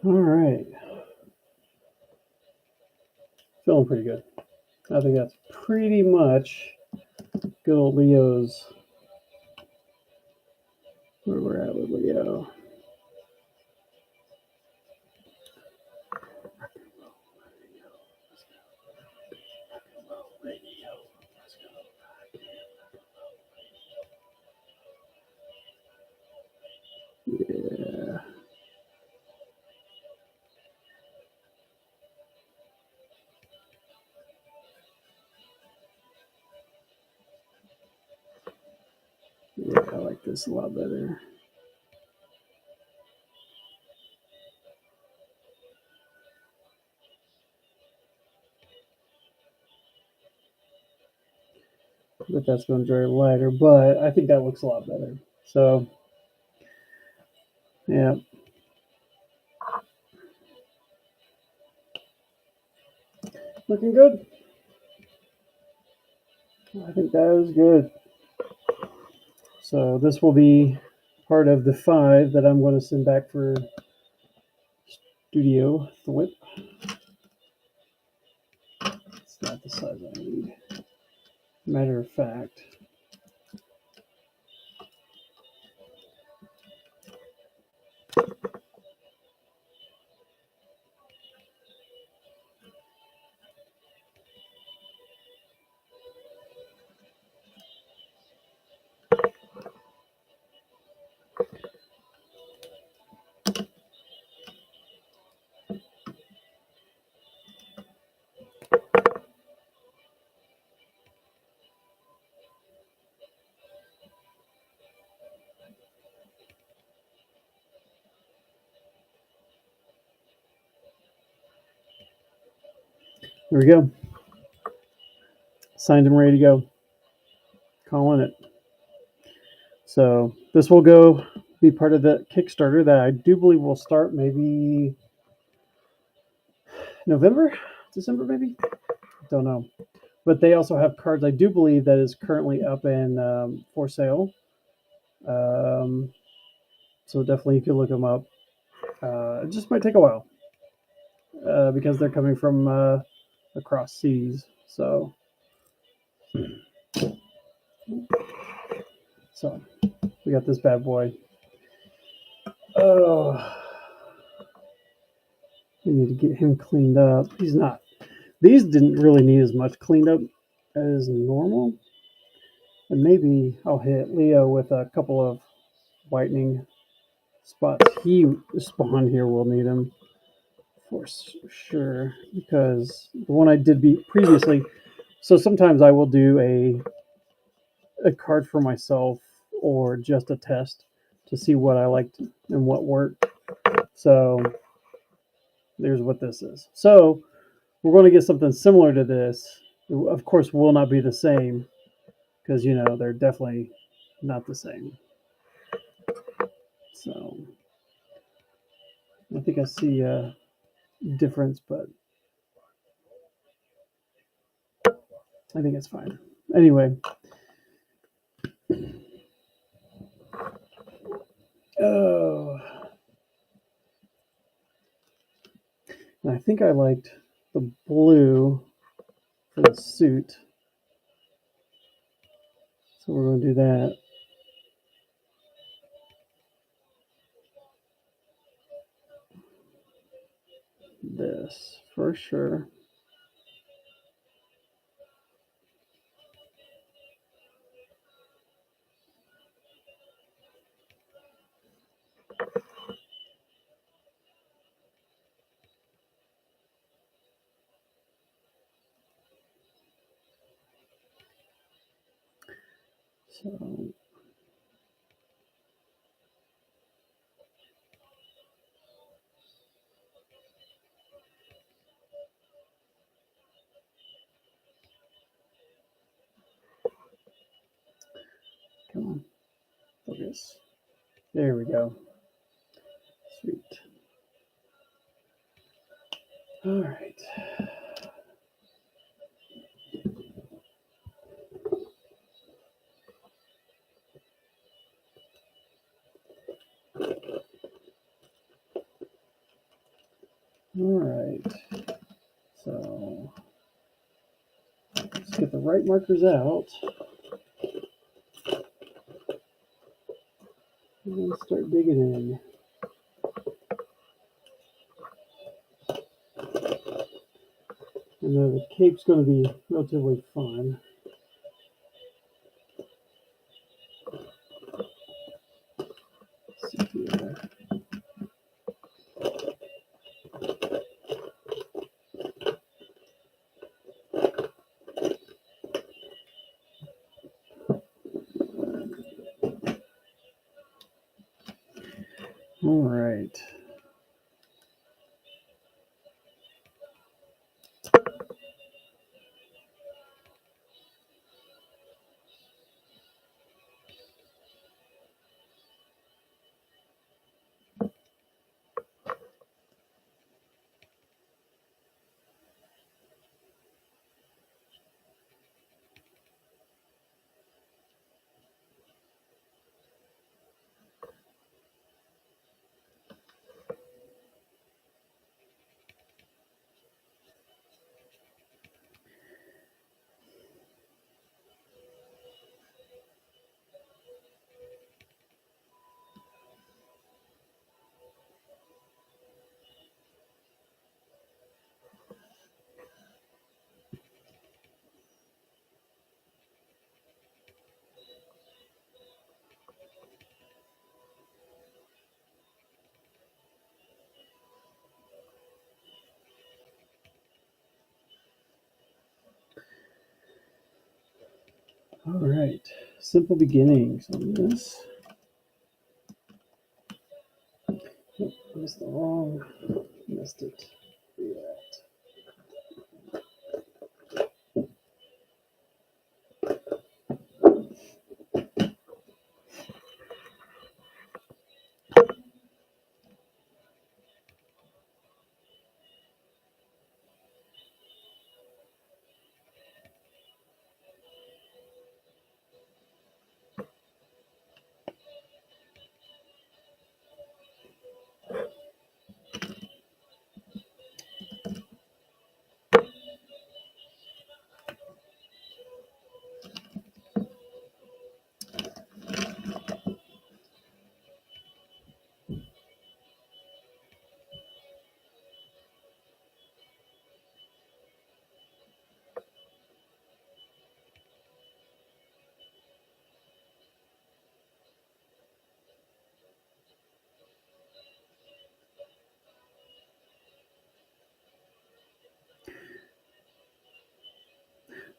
All right. Feeling pretty good. I think that's pretty much good old Leo's where we're at with Leo. Yeah. Yeah, I like this a lot better. But that's going very lighter, but I think that looks a lot better. So, yeah. Looking good. I think that is good. So this will be part of the 5 that I'm going to send back for Studio Thwip. It's not the size I need. Matter of fact, there we go. Signed and ready to go. Calling it. So this will go be part of the Kickstarter that I do believe will start maybe November, December, maybe. Don't know. But they also have cards. I do believe that is currently up and for sale. So definitely you can look them up. It just might take a while because they're coming from across seas. So we got this bad boy. Oh, we need to get him cleaned up. He's not. These didn't really need as much cleaned up as normal. And maybe I'll hit Leo with a couple of whitening spots. He spawned here will need him for sure because the one I did beat previously. So sometimes I will do a card for myself or just a test to see what I liked and what worked. So there's what this is. So we're going to get something similar to this. It, of course, will not be the same because, you know, they're definitely not the same. So I think I see a difference, but I think it's fine. Anyway, Oh, and I think I liked the blue for the suit. So we're going to do that. This for sure. So come on, focus. There we go. Sweet. All right. All right. So let's get the right markers out. And start digging in. I know the cape's going to be relatively fun. Let's see here. All right. All right. Simple beginnings on this. Oh, missed the wrong. Missed it. Do that.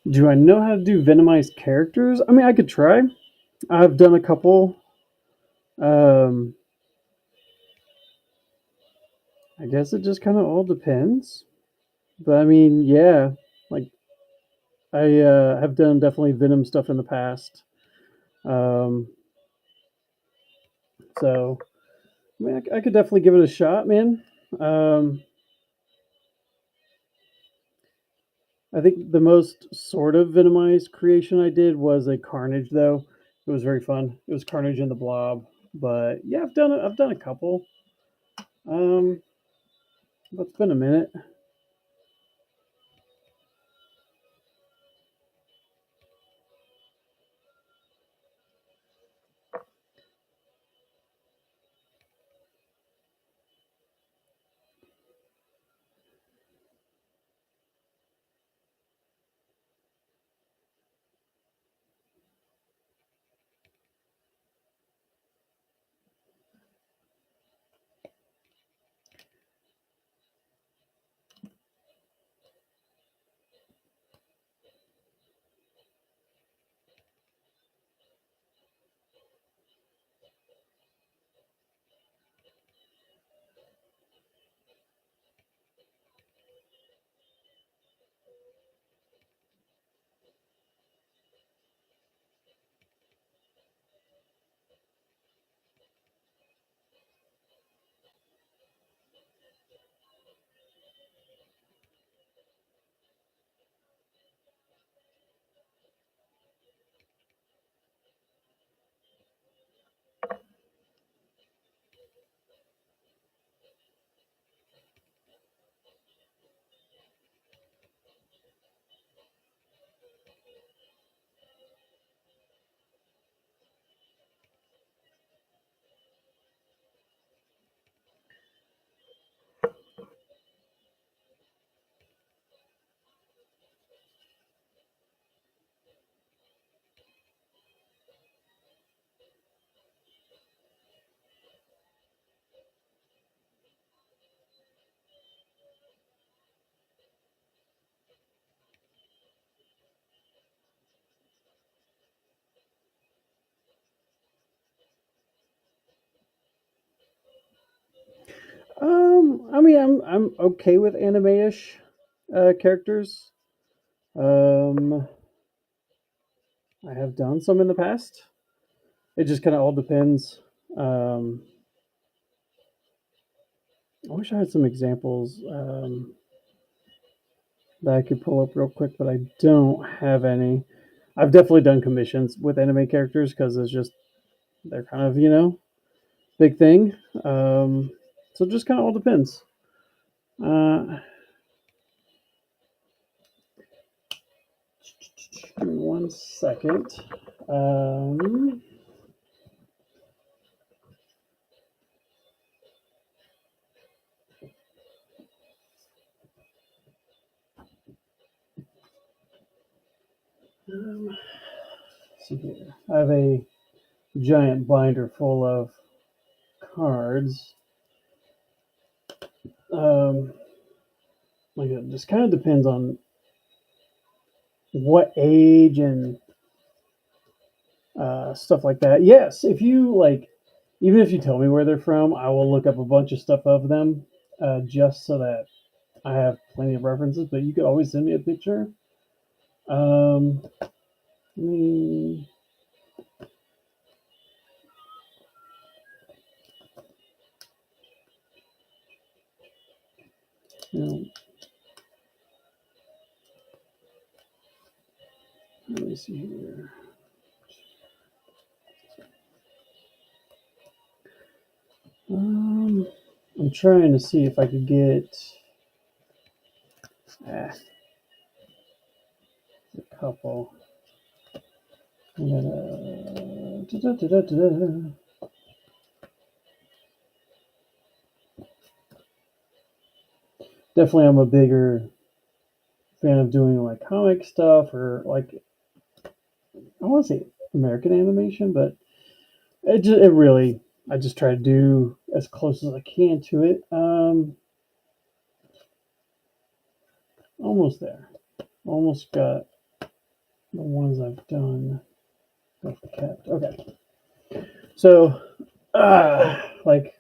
Do I know how to do Venomized characters? I mean, I could try. I've done a couple. Um, I guess it just kind of all depends. But I mean, yeah, like I have done definitely Venom stuff in the past. Um, so I mean, I could definitely give it a shot, man. Um, I think the most sort of Venomized creation I did was a Carnage, though. It was very fun. It was Carnage and the Blob. But yeah, I've done a couple. Um, but it's been a minute. I mean, I'm okay with anime-ish characters. Um, I have done some in the past. It just kind of all depends. Um, I wish I had some examples that I could pull up real quick, but I don't have any. I've definitely done commissions with anime characters because it's just they're kind of big thing. So it just kind of all depends. Uh, Give me 1 second. Um, let's see here. I have a giant binder full of cards. Um, like it just kind of depends on what age and stuff like that. Yes, if you like, even if you tell me where they're from, I will look up a bunch of stuff of them just so that I have plenty of references. But you could always send me a picture. Let me, you know, let me see here. Um, I'm trying to see if I could get a couple. Definitely, I'm a bigger fan of doing like comic stuff or like I want to say American animation, but it really I just try to do as close as I can to it. Almost there. Almost got the ones I've done. Left kept. Okay. So, like,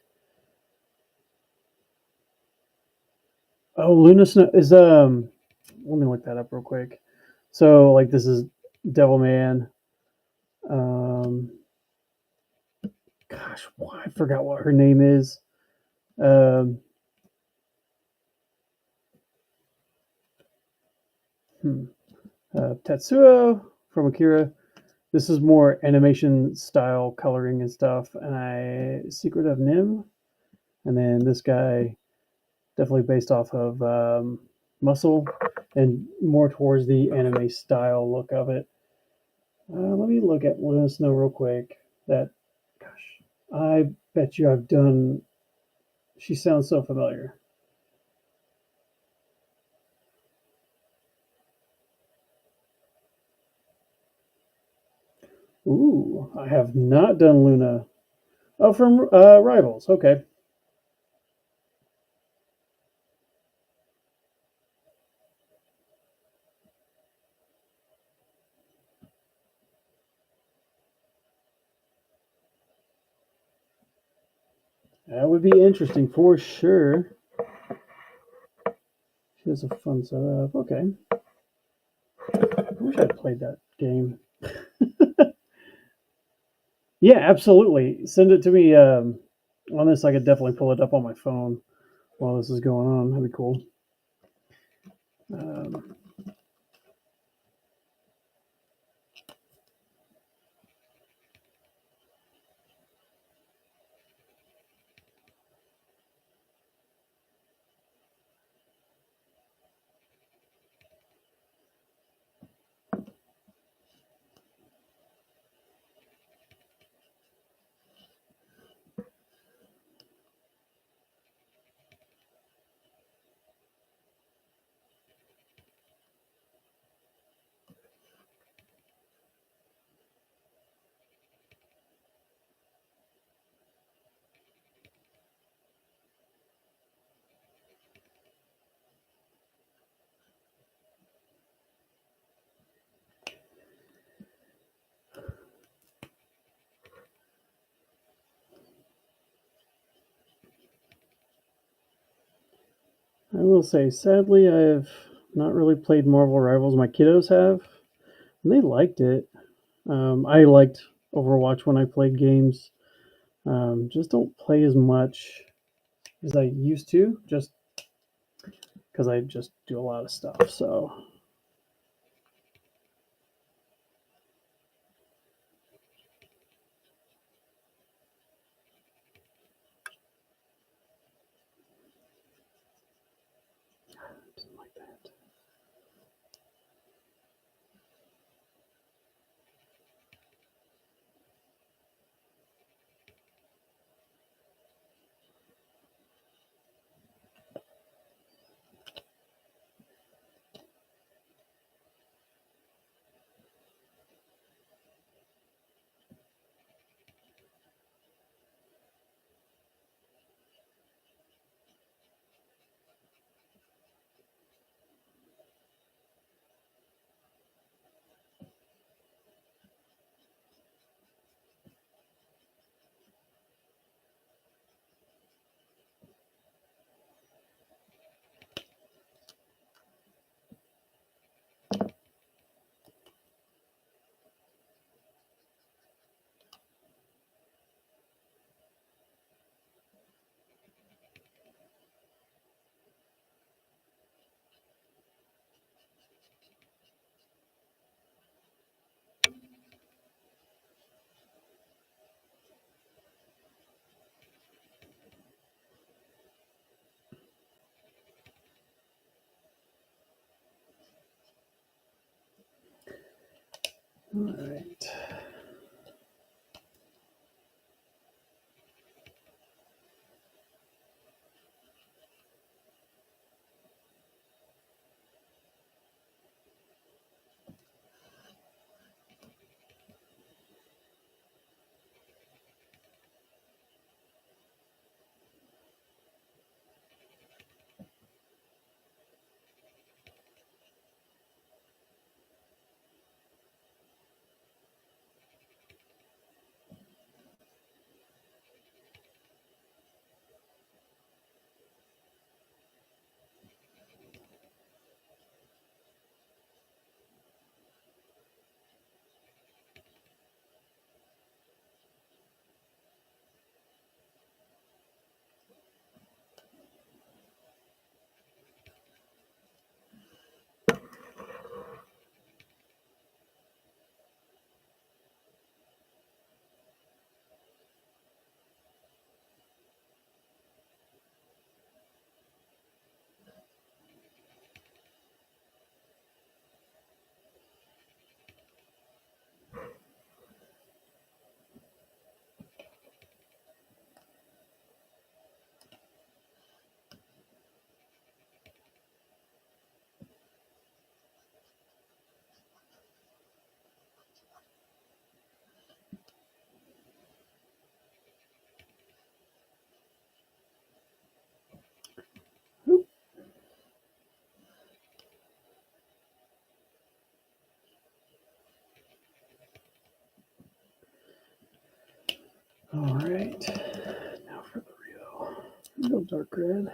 oh, Luna Snow is Let me look that up real quick. So, like, this is Devilman. Um, gosh, I forgot what her name is. Um, hmm, Tetsuo from Akira. This is more animation style coloring and stuff. And Secret of Nim, and then this guy definitely based off of Muscle and more towards the anime style look of it. Let me look at Luna Snow real quick. That, gosh, I bet you I've done. She sounds so familiar. Ooh, I have not done Luna. Oh, from Rivals. Okay. That would be interesting for sure. She has a fun setup. Okay. I wish I'd played that game. Yeah, absolutely. Send it to me on this. I could definitely pull it up on my phone while this is going on. That'd be cool. Um, I will say, sadly, I've not really played Marvel Rivals. My kiddos have, and they liked it. I liked Overwatch when I played games. Just don't play as much as I used to, just because I just do a lot of stuff. So, something like that. All right. All right, now for the real dark red.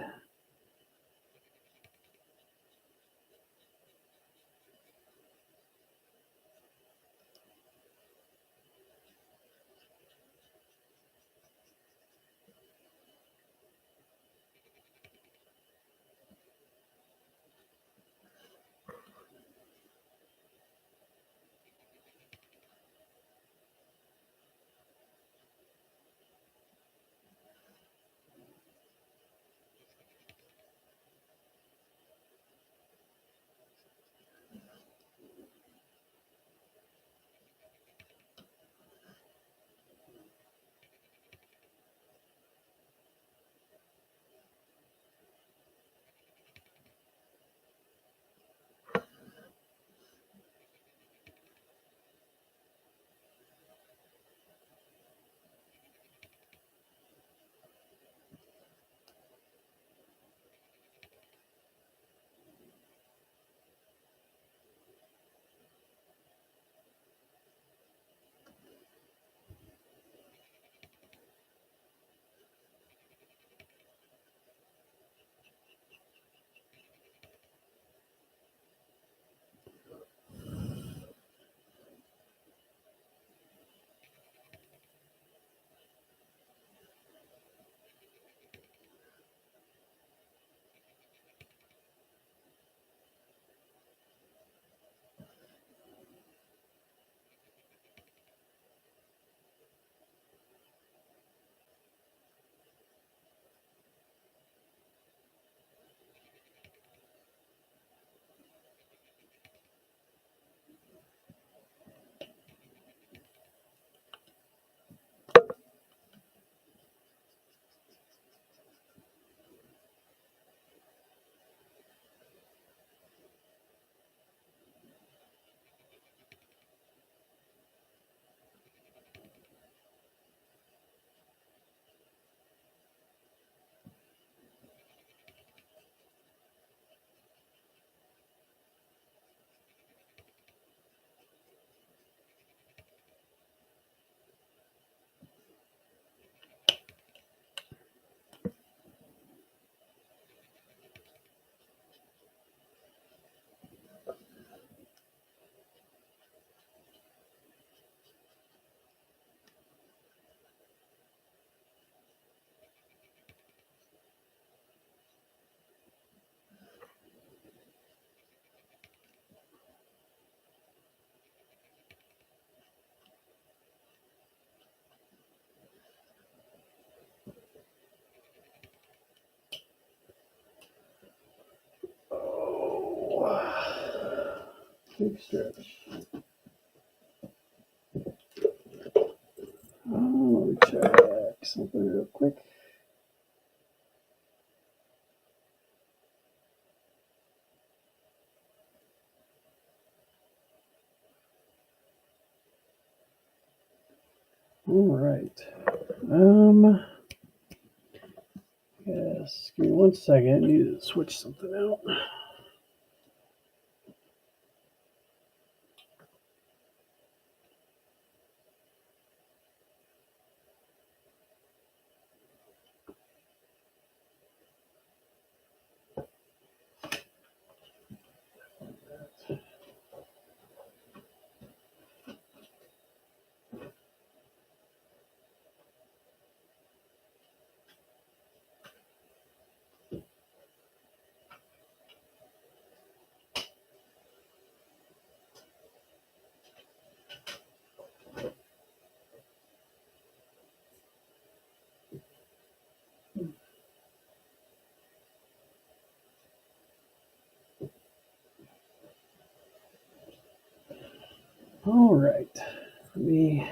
Oh, big stretch. Let me check something real quick. All right. Yes, give me 1 second. I need to switch something out. All right. Let me.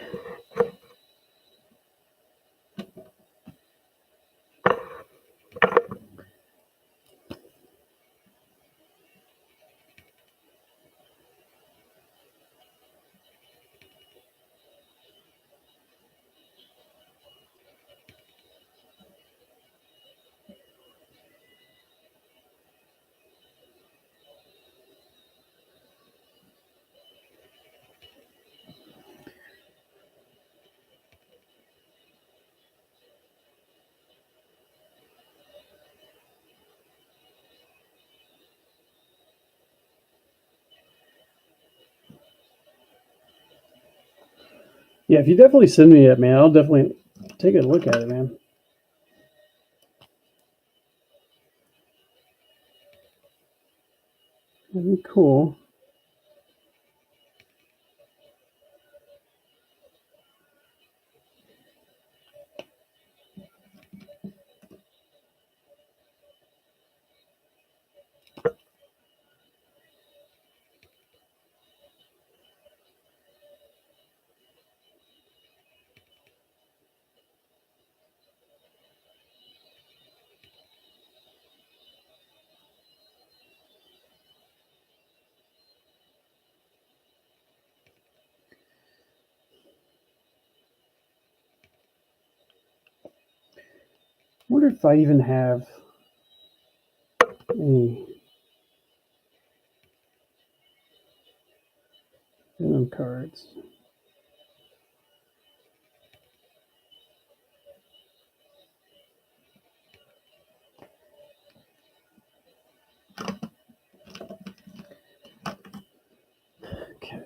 Yeah, if you definitely send me it, man, I'll definitely take a look at it, man. That'd be cool. I wonder if I even have any Venom cards. Okay.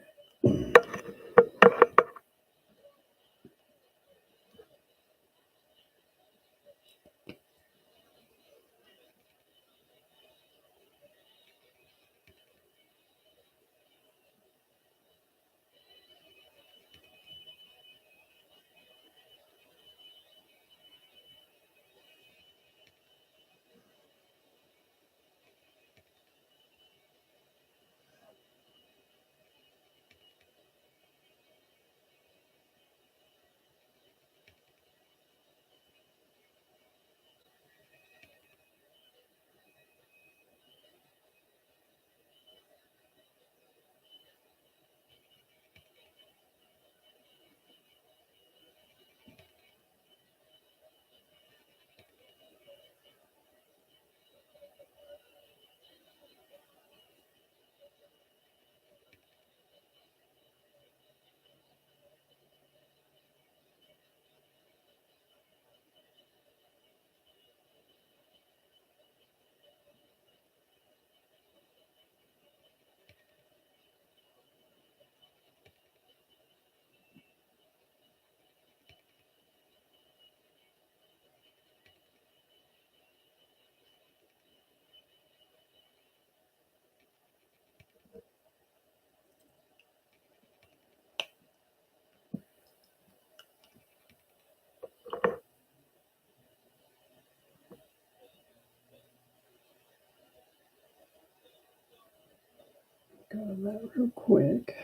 Go to that real quick.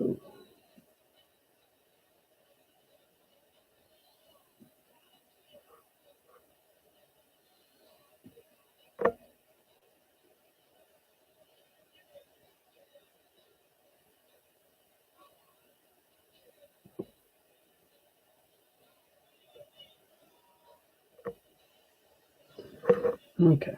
Oh, okay.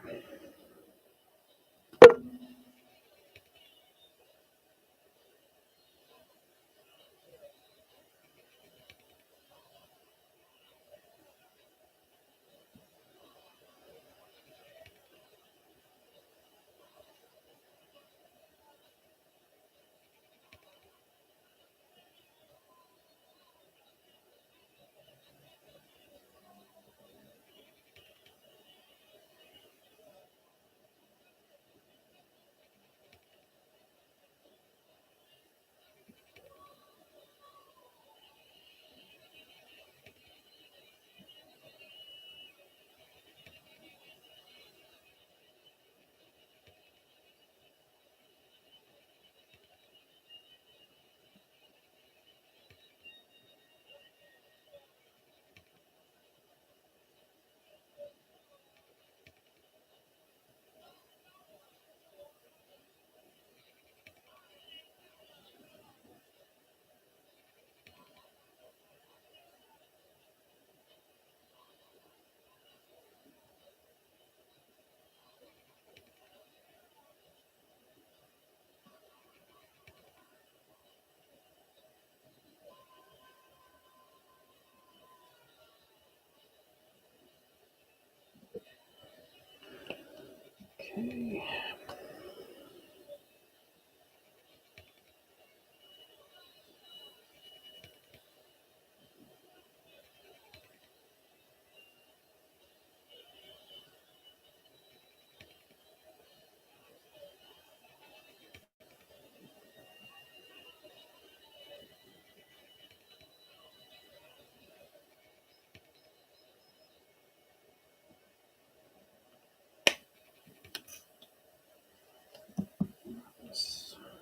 Okay.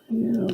Yeah.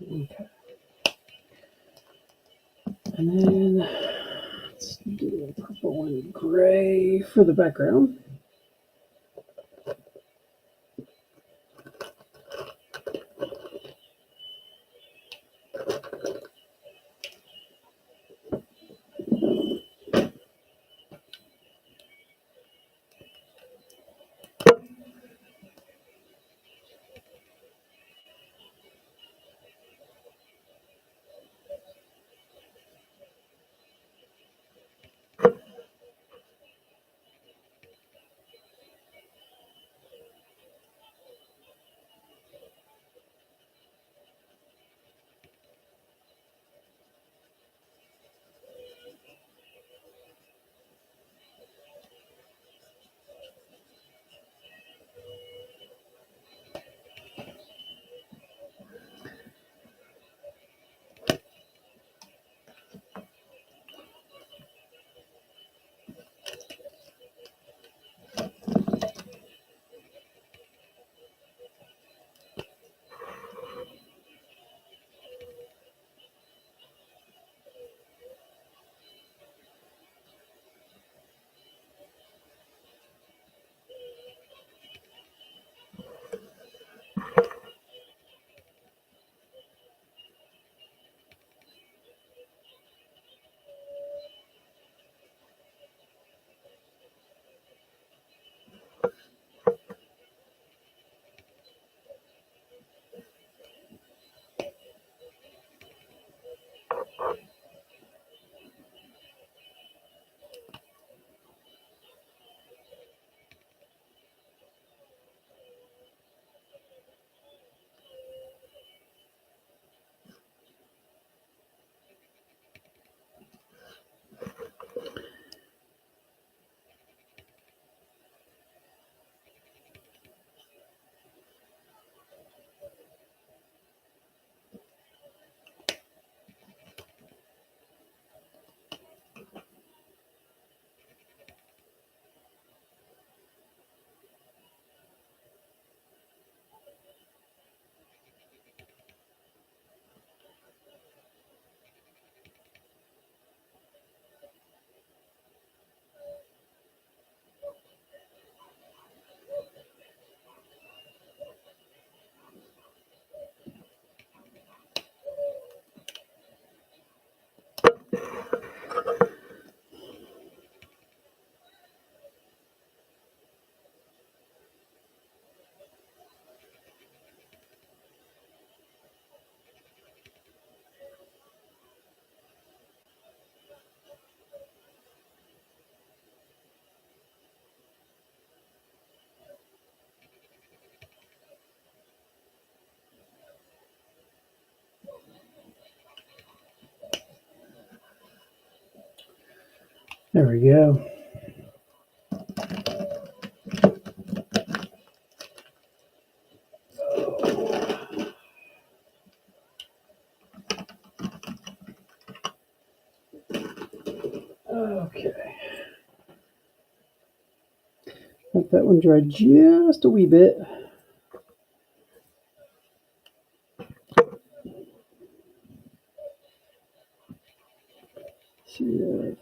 Okay. And then let's do a purple and gray for the background. There we go. Okay. Let that one dry just a wee bit. See if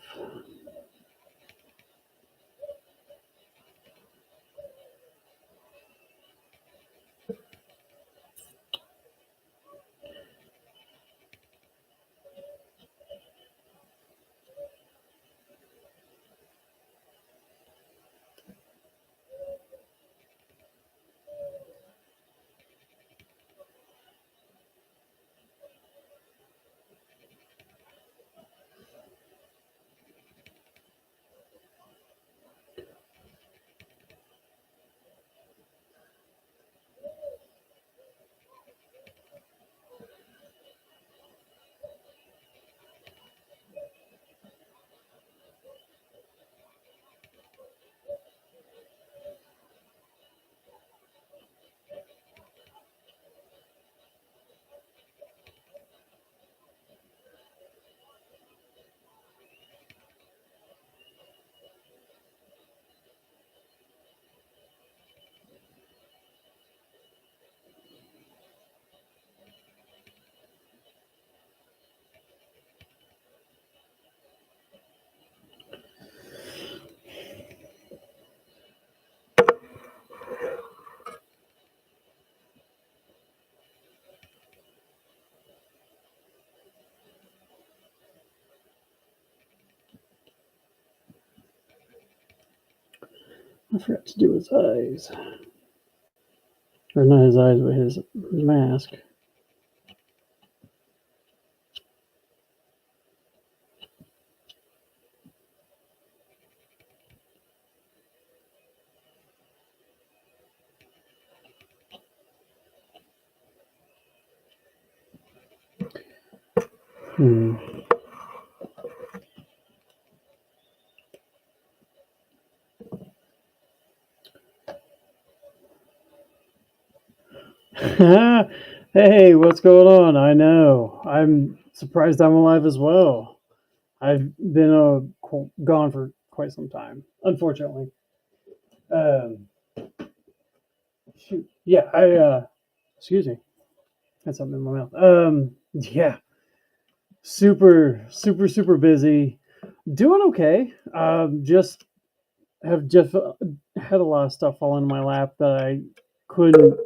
I forgot to do his eyes. Or not his eyes, but his mask. Hmm. Hey, what's going on? I know. I'm surprised I'm alive as well. I've been gone for quite some time, unfortunately. Um, Shoot. Yeah, excuse me. Had something in my mouth. Yeah, super busy. Doing okay. Just had a lot of stuff fall in my lap that I couldn't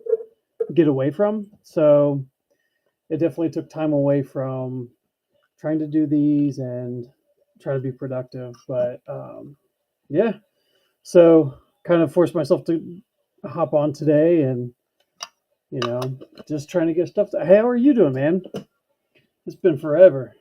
get away from. So it definitely took time away from trying to do these and try to be productive. But yeah, so kind of forced myself to hop on today and you know just trying to get stuff. Hey, how are you doing, man? It's been forever.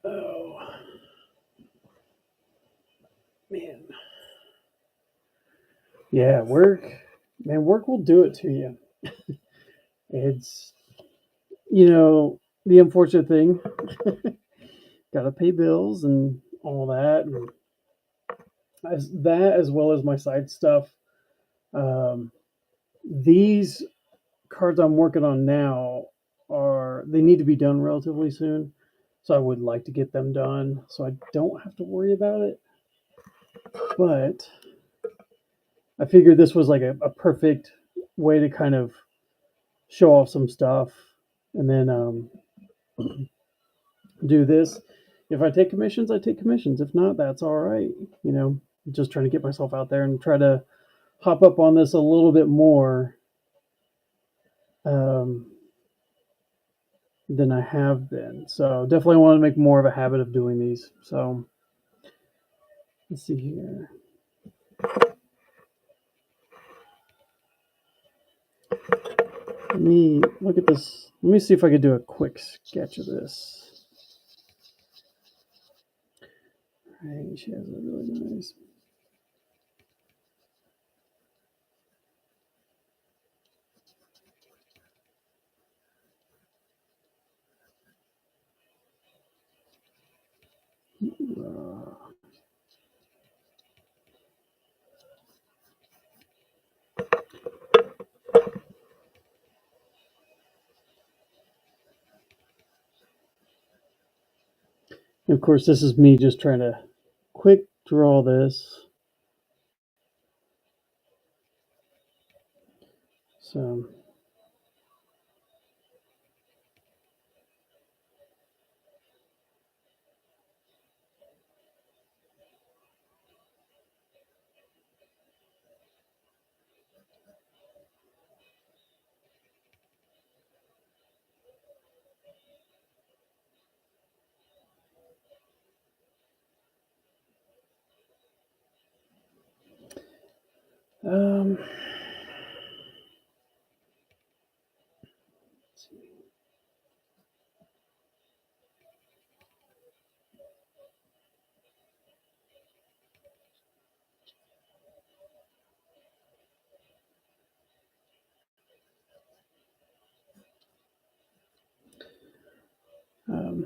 Oh man, yeah, work, man, work will do it to you. It's the unfortunate thing. Got to pay bills and all that, and as well as my side stuff. Um, these cards I'm working on now they need to be done relatively soon, so I would like to get them done so I don't have to worry about it. But I figured this was like a perfect way to kind of show off some stuff and then do this. If I take commissions, I take commissions. If not, that's all right. You know, just trying to get myself out there and try to hop up on this a little bit more um, than I have been. So definitely want to make more of a habit of doing these. So let's see here. Let me look at this. Let me see if I could do a quick sketch of this. Right, she has a really nice. Of course, this is me just trying to quick draw this. So um, um,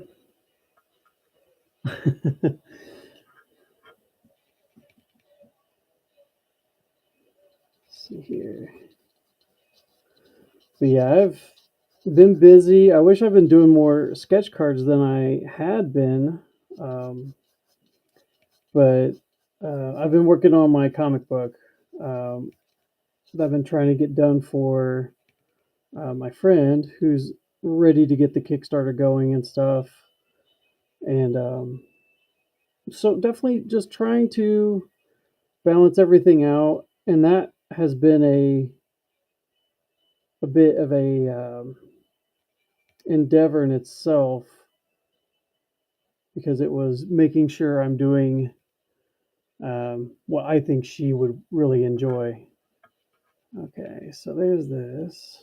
see here. But yeah, I've been busy. I wish I've been doing more sketch cards than I had been. Um, but I've been working on my comic book um, that I've been trying to get done for my friend who's ready to get the Kickstarter going and stuff. And so definitely just trying to balance everything out. And that has been a bit of a endeavor in itself because it was making sure I'm doing what I think she would really enjoy. Okay, so there's this.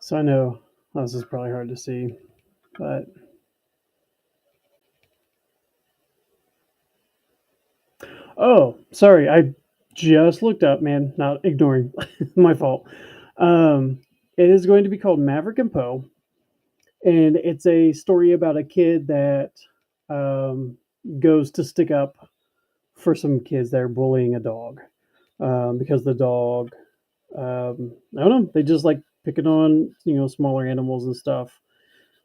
So I know this is probably hard to see, but oh, sorry, I just looked up, man. Not ignoring, my fault. Um, it is going to be called Maverick and Poe, and it's a story about a kid that um, goes to stick up for some kids that are bullying a dog because the dog, I don't know, they just like picking on smaller animals and stuff.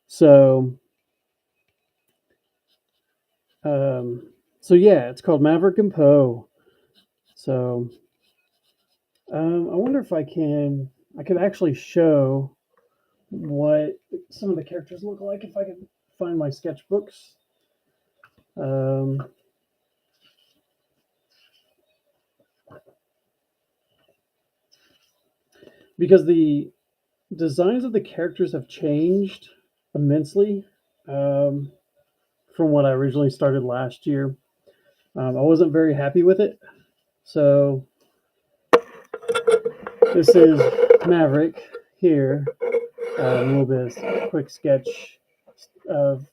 So um, so yeah, it's called Maverick and Poe. So I wonder if I could actually show what some of the characters look like if I could find my sketchbooks. Um, because the designs of the characters have changed immensely um, from what I originally started last year. I wasn't very happy with it. So this is Maverick here. A little bit of quick sketch of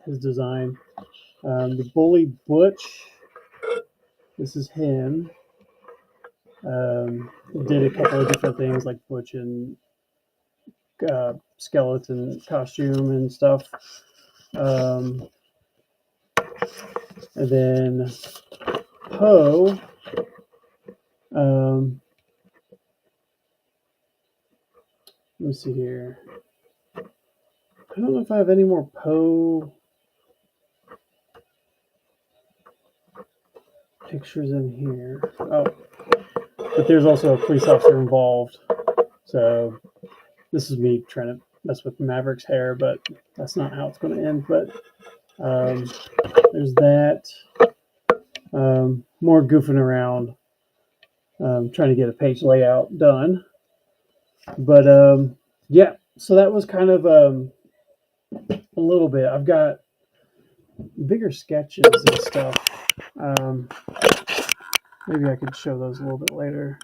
his design. The bully Butch. This is him. Did a couple of different things like Butch and skeleton costume and stuff. Um, and then Poe. Um, let me see here. I don't know if I have any more Poe pictures in here. Oh, but there's also a police officer involved. So this is me trying to mess with Maverick's hair, but that's not how it's going to end. But there's that. More goofing around, trying to get a page layout done. But yeah, so that was kind of a little bit. I've got bigger sketches and stuff. Um, maybe I could show those a little bit later.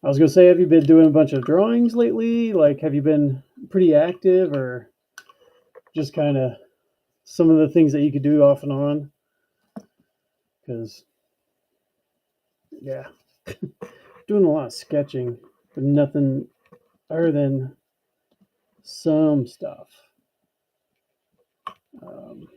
I was going to say, have you been doing a bunch of drawings lately? Like, have you been pretty active or just kind of some of the things that you could do off and on? Because, yeah, doing a lot of sketching, but nothing other than some stuff. Um,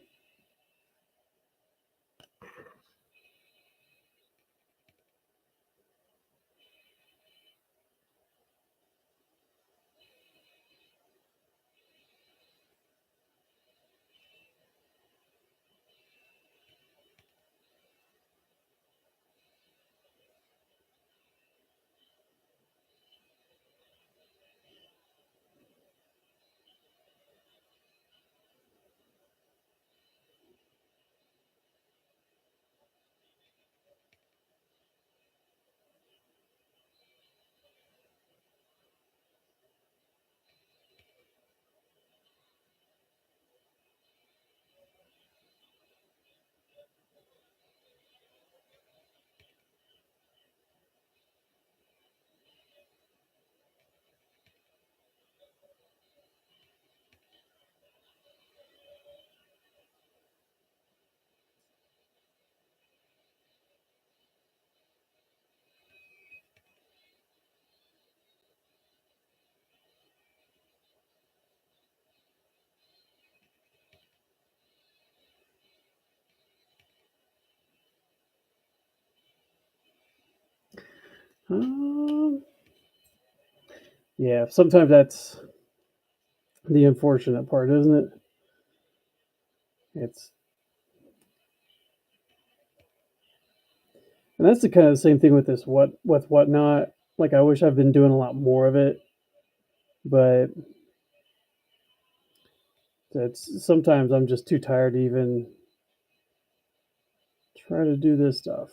um, yeah, sometimes that's the unfortunate part, isn't it? It's and that's the kind of the same thing with this whatnot. Like I wish I've been doing a lot more of it, but it's sometimes I'm just too tired to even try to do this stuff.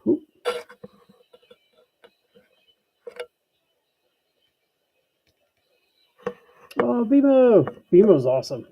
Oop. Oh, BMO! BMO's awesome.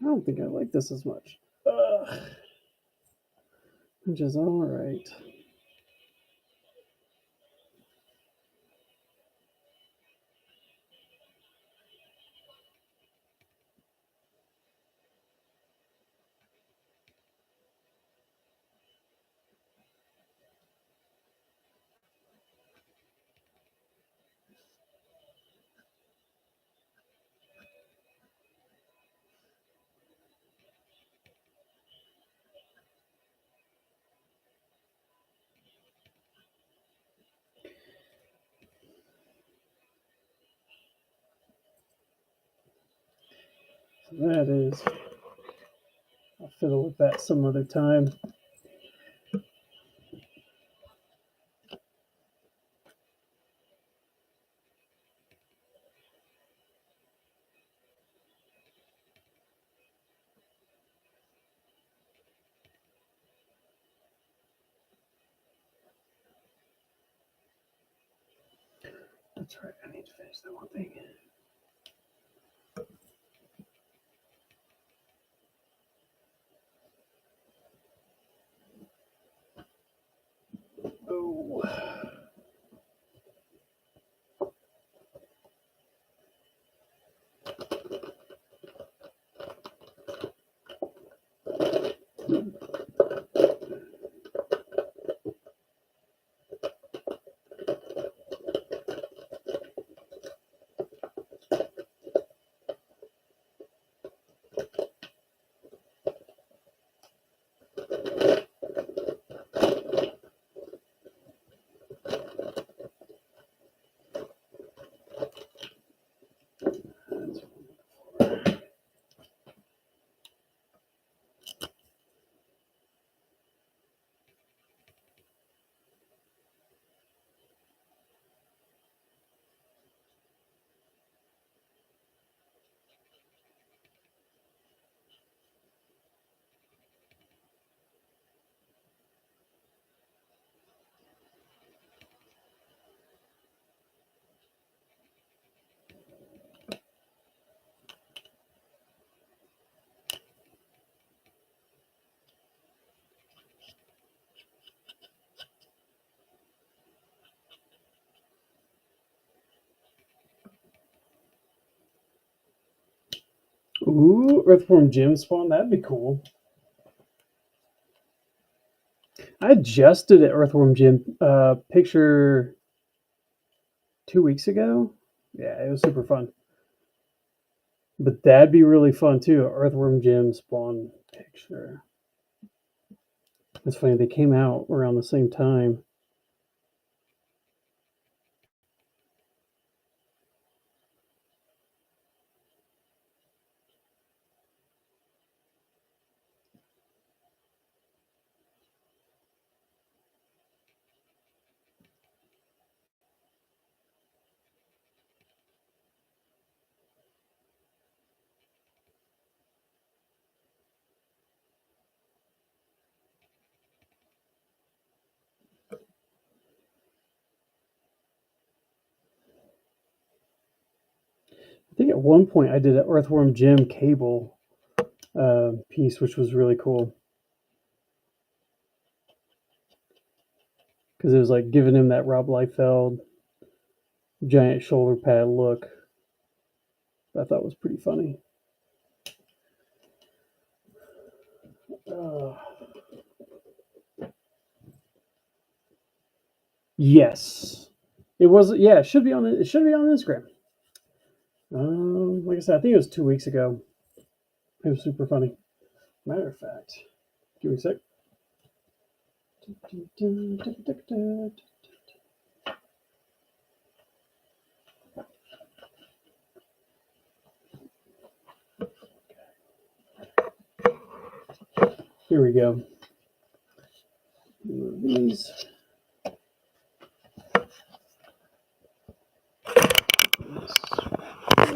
I don't think I like this as much. Which is all right. That is. I'll fiddle with that some other time. That's right. I need to finish that one thing. Oh. Ooh, Earthworm Jim spawn. That'd be cool. I just did an Earthworm Jim picture 2 weeks ago. Yeah, it was super fun. But that'd be really fun too. Earthworm Jim spawn picture. It's funny, they came out around the same time. think at one point I did an Earthworm Jim cable piece, which was really cool because it was like giving him that Rob Liefeld giant shoulder pad look. I thought was pretty funny. Yes, it was. Yeah, it should be on. It should be on Instagram. Like I said, I think it was 2 weeks ago. It was super funny. Matter of fact, give me a sec. Here we go. Move these.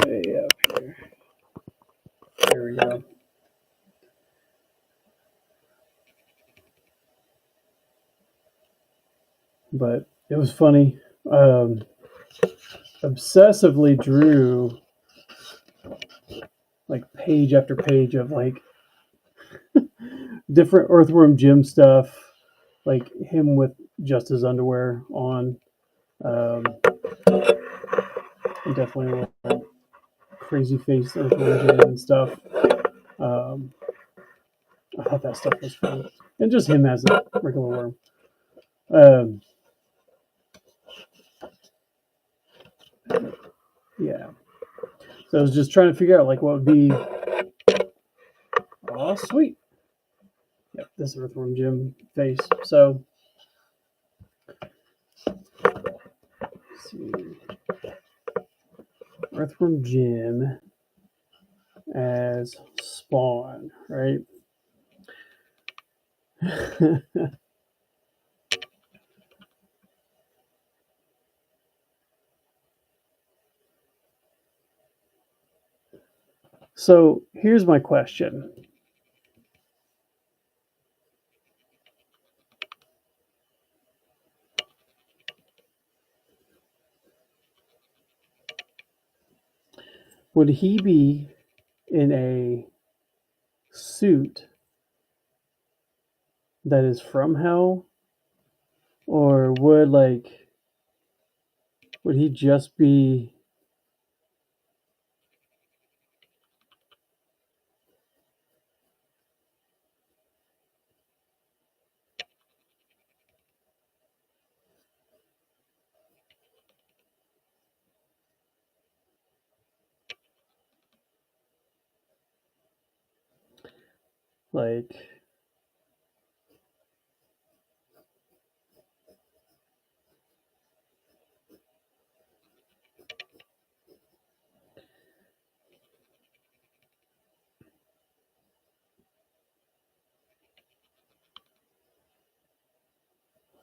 Way up here. There we go. But it was funny. Obsessively drew like page after page of like different Earthworm Jim stuff, like him with just his underwear on. Definitely a little crazy face Earthworm Jim and stuff. I thought that stuff was fun, and just him as a regular worm. Yeah. So I was just trying to figure out like what would be. Oh, sweet. Yep, this Earthworm Jim face. So, let's see. Earthworm Jim as Spawn, right? So here's my question. Would he be in a suit that is from hell? Or would he just be like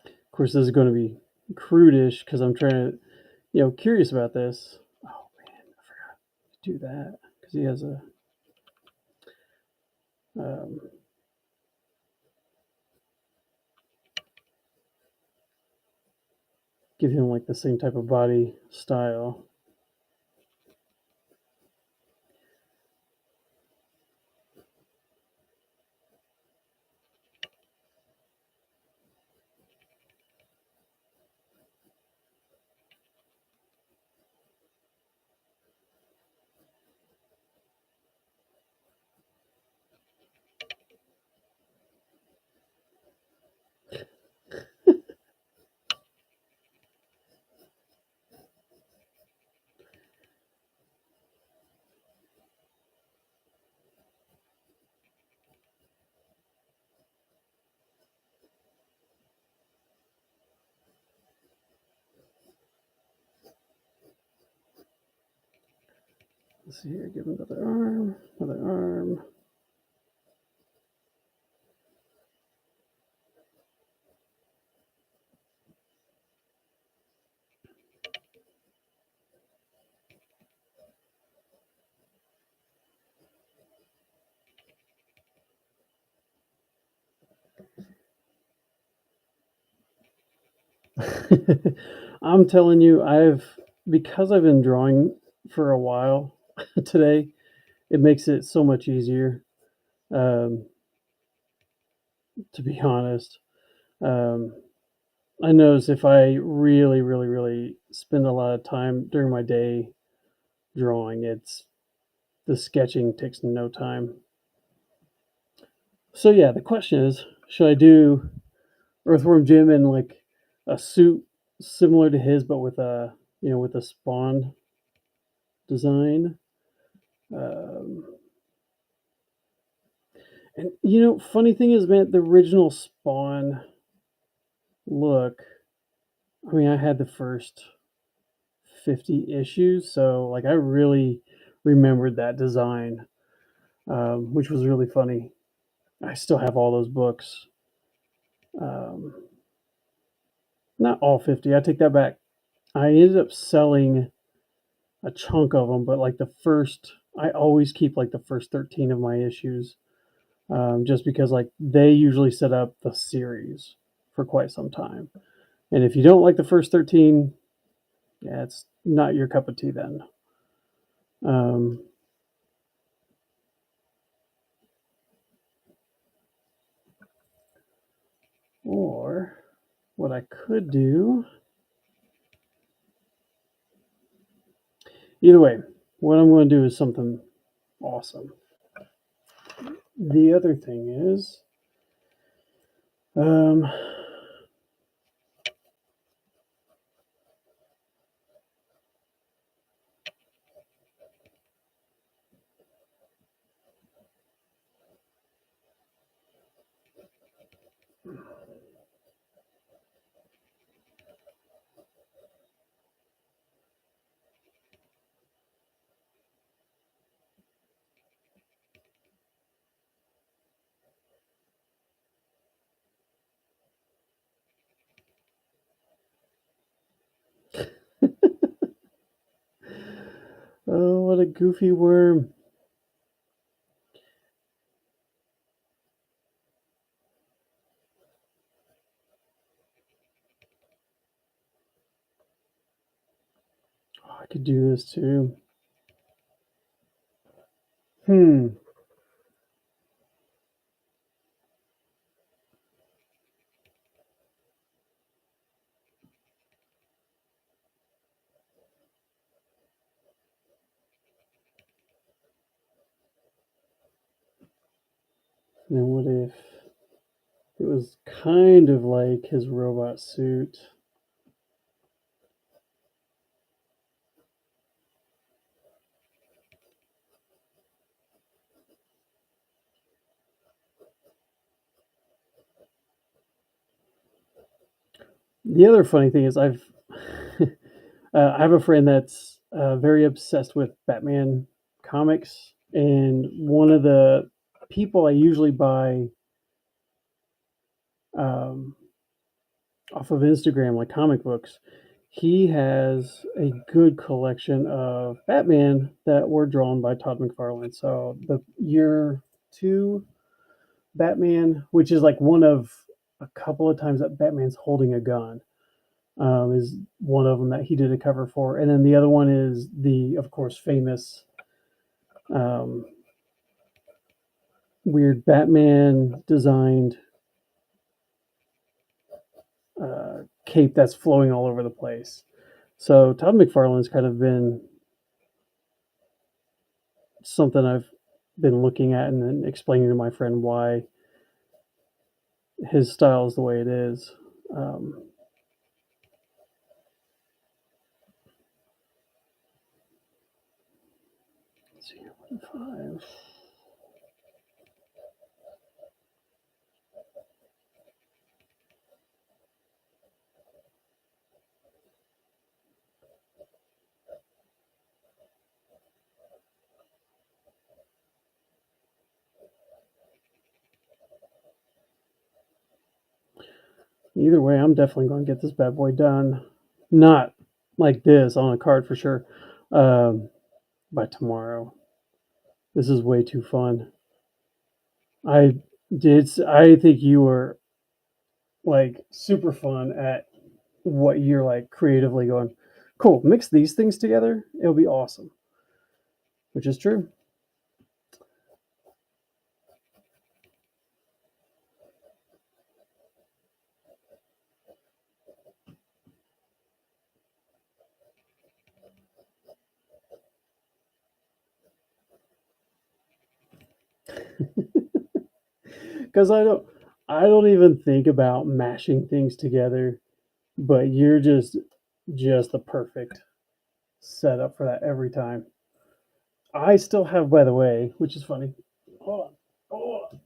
of course this is going to be crudish because I'm trying to curious about this. Oh man, I forgot to do that because he has a give him like the same type of body style. Let's see here, give him another arm, another arm. I'm telling you, because I've been drawing for a while, today. It makes it so much easier, um, to be honest. Um, I notice if I really, really, really spend a lot of time during my day drawing, it's the sketching takes no time. So yeah, the question is, should I do Earthworm Jim in like a suit similar to his, but with a with a Spawn design? Um, and funny thing is, man, the original Spawn look. I mean, I had the first 50 issues, so like I really remembered that design, which was really funny. I still have all those books. Um, Not all 50. I take that back. I ended up selling a chunk of them, but like the first, I always keep like the first 13 of my issues, just because like they usually set up the series for quite some time. And if you don't like the first 13, yeah, it's not your cup of tea then. Um, or what I could do, either way, what I'm going to do is something awesome. The other thing is, um, oh, what a goofy worm. Oh, I could do this too. Hmm. Then what if it was kind of like his robot suit? The other funny thing is I have a friend that's very obsessed with Batman comics, and one of the people I usually buy um, off of Instagram, like comic books, he has a good collection of Batman that were drawn by Todd McFarlane. So the year two Batman, which is like one of a couple of times that Batman's holding a gun, is one of them that he did a cover for, and then the other one is the, of course, famous um, weird Batman designed cape that's flowing all over the place. So Todd McFarlane's kind of been something I've been looking at and then explaining to my friend why his style is the way it is. Um, let's see here, 1 5. Either way, I'm definitely going to get this bad boy done. Not like this on a card for sure. Um, by tomorrow. This is way too fun. I I think you were like super fun at what you're like creatively going. Cool. Mix these things together. It'll be awesome. which is true. Because I don't even think about mashing things together, but you're just the perfect setup for that every time. I still have, by the way, which is funny. Hold on. Hold on.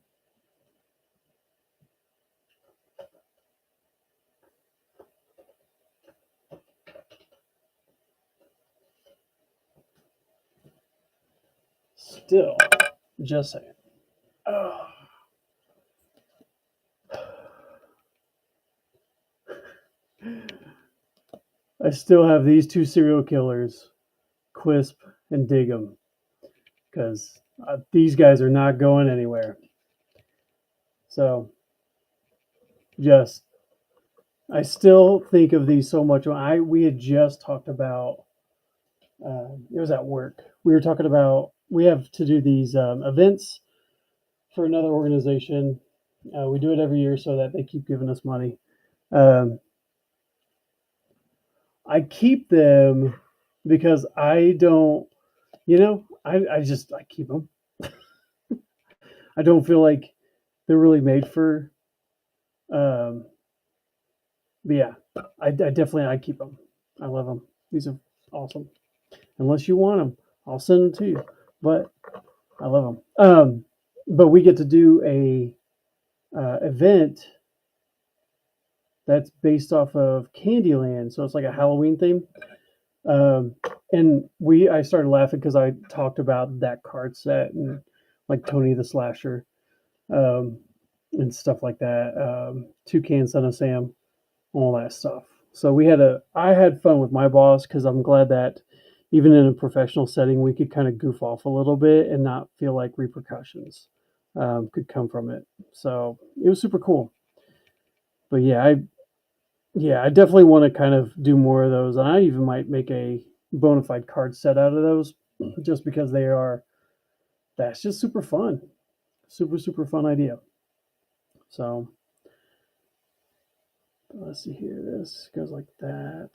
Still, just saying. Oh. I still have these two serial killers, Quisp and Diggum, because these guys are not going anywhere. So, just I still think of these so much. We had just talked about it was at work. We were talking about we have to do these events for another organization. We do it every year so that they keep giving us money. Um, I keep them because I don't, I keep them. I don't feel like they're really made for. Um, but yeah, I keep them. I love them. These are awesome. Unless you want them, I'll send them to you. But I love them. But we get to do a event that's based off of Candyland, so it's like a Halloween theme. Um, and I started laughing because I talked about that card set and like Tony the Slasher, um, and stuff like that. Toucan Son of Sam, all that stuff. So I had fun with my boss because I'm glad that even in a professional setting we could kind of goof off a little bit and not feel like repercussions could come from it. So it was super cool. But yeah, I definitely want to kind of do more of those, and I even might make a bona fide card set out of those, just because they are. That's just super fun, super fun idea. So let's see here. This goes like that.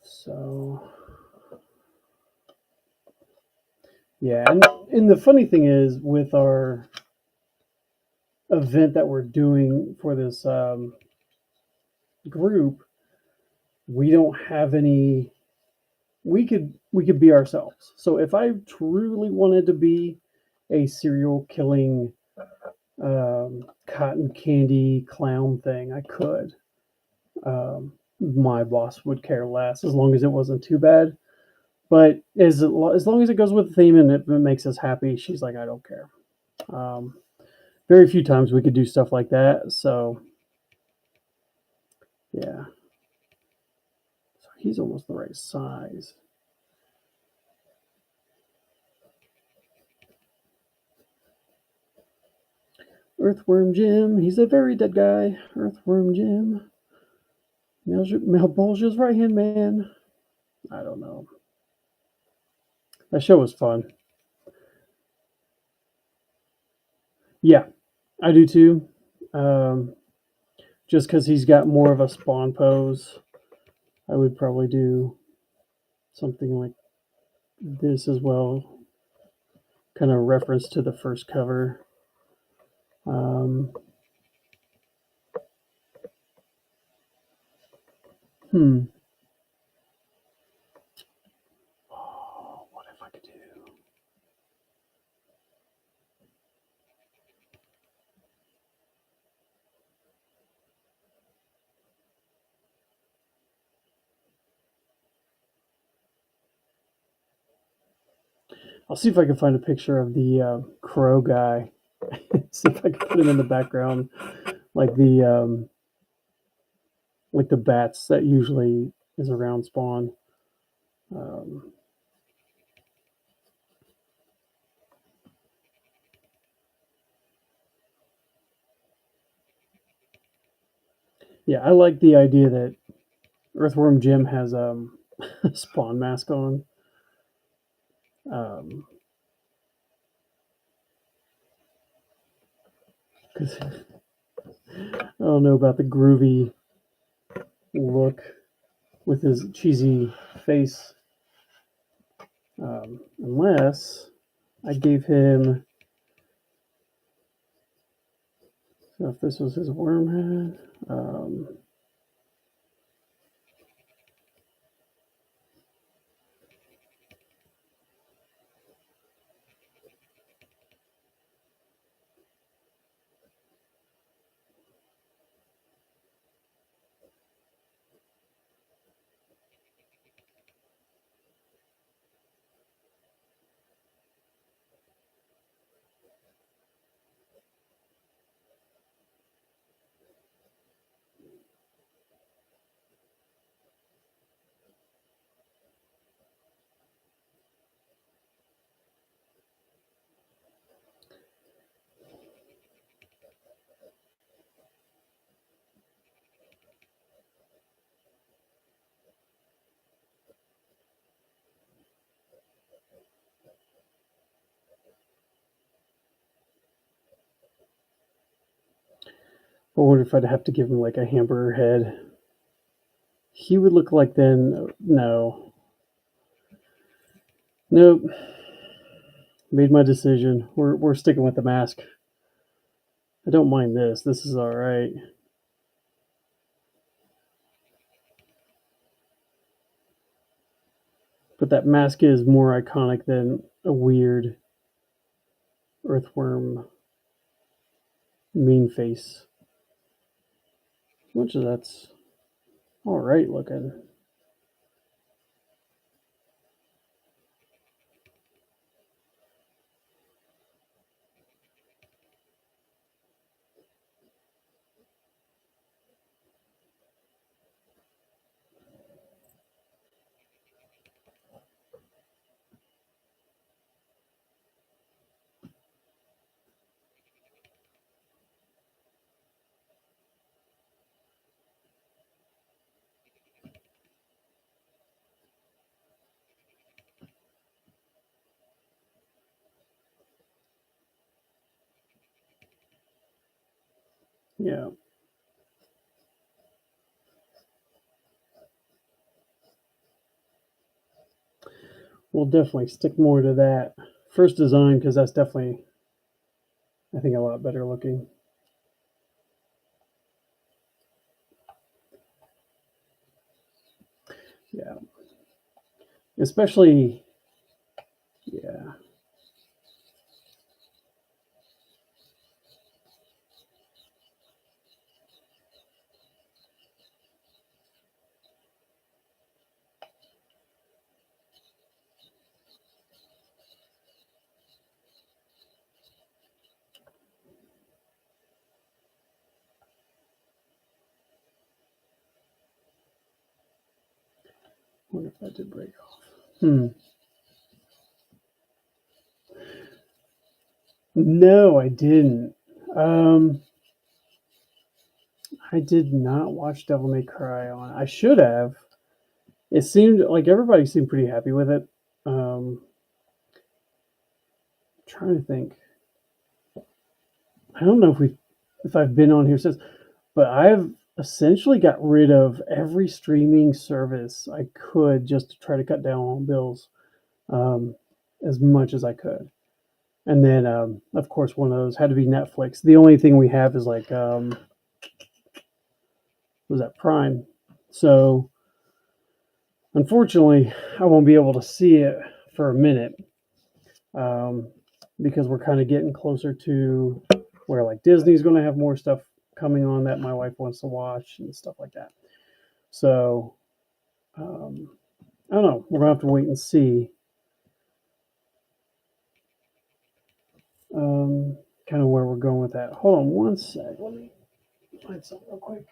So yeah, and the funny thing is with our event that we're doing for this group, we don't have any. We could be ourselves. So if I truly wanted to be a serial killing cotton candy clown thing, I could. My boss would care less as long as it wasn't too bad. But as long as it goes with the theme and it makes us happy, she's like, I don't care. Um, very few times we could do stuff like that. So yeah, so he's almost the right size. Earthworm Jim, he's a very dead guy. Earthworm Jim, Malbolgia's right hand man. I don't know. That show was fun. Yeah, I do too. Um, just because he's got more of a spawn pose, I would probably do something like this as well, kind of reference to the first cover. Um, hmm. Oh, what if I could do? I'll see if I can find a picture of the crow guy. See if I can put him in the background, like the bats that usually is around spawn. Um, Yeah, I like the idea that Earthworm Jim has a Spawn mask on. Um, 'Cause I don't know about the groovy look with his cheesy face, unless I gave him. So if this was his worm head, I wonder if I'd have to give him like a hamburger head. He would look like then. No, nope. Made my decision. We're sticking with the mask. I don't mind this. This is all right. But that mask is more iconic than a weird earthworm mean face. As much as that's all right looking. Yeah. We'll definitely stick more to that first design because that's definitely, I think, a lot better looking. Yeah. Especially, yeah. I wonder if that did break off. No, I didn't. Um, I did not watch Devil May Cry on. I should have. It seemed like everybody seemed pretty happy with it. Trying to think. I don't know if I've been on here since, but I've essentially got rid of every streaming service I could just to try to cut down on bills um, as much as I could. And then, of course, one of those had to be Netflix. The only thing we have is like, was that Prime? So, unfortunately, I won't be able to see it for a minute um, because we're kind of getting closer to where like Disney's going to have more stuff coming on that my wife wants to watch and stuff like that. So, um, I don't know. We're gonna have to wait and see. Um, kind of where we're going with that. Hold on one sec. Let me find something real quick.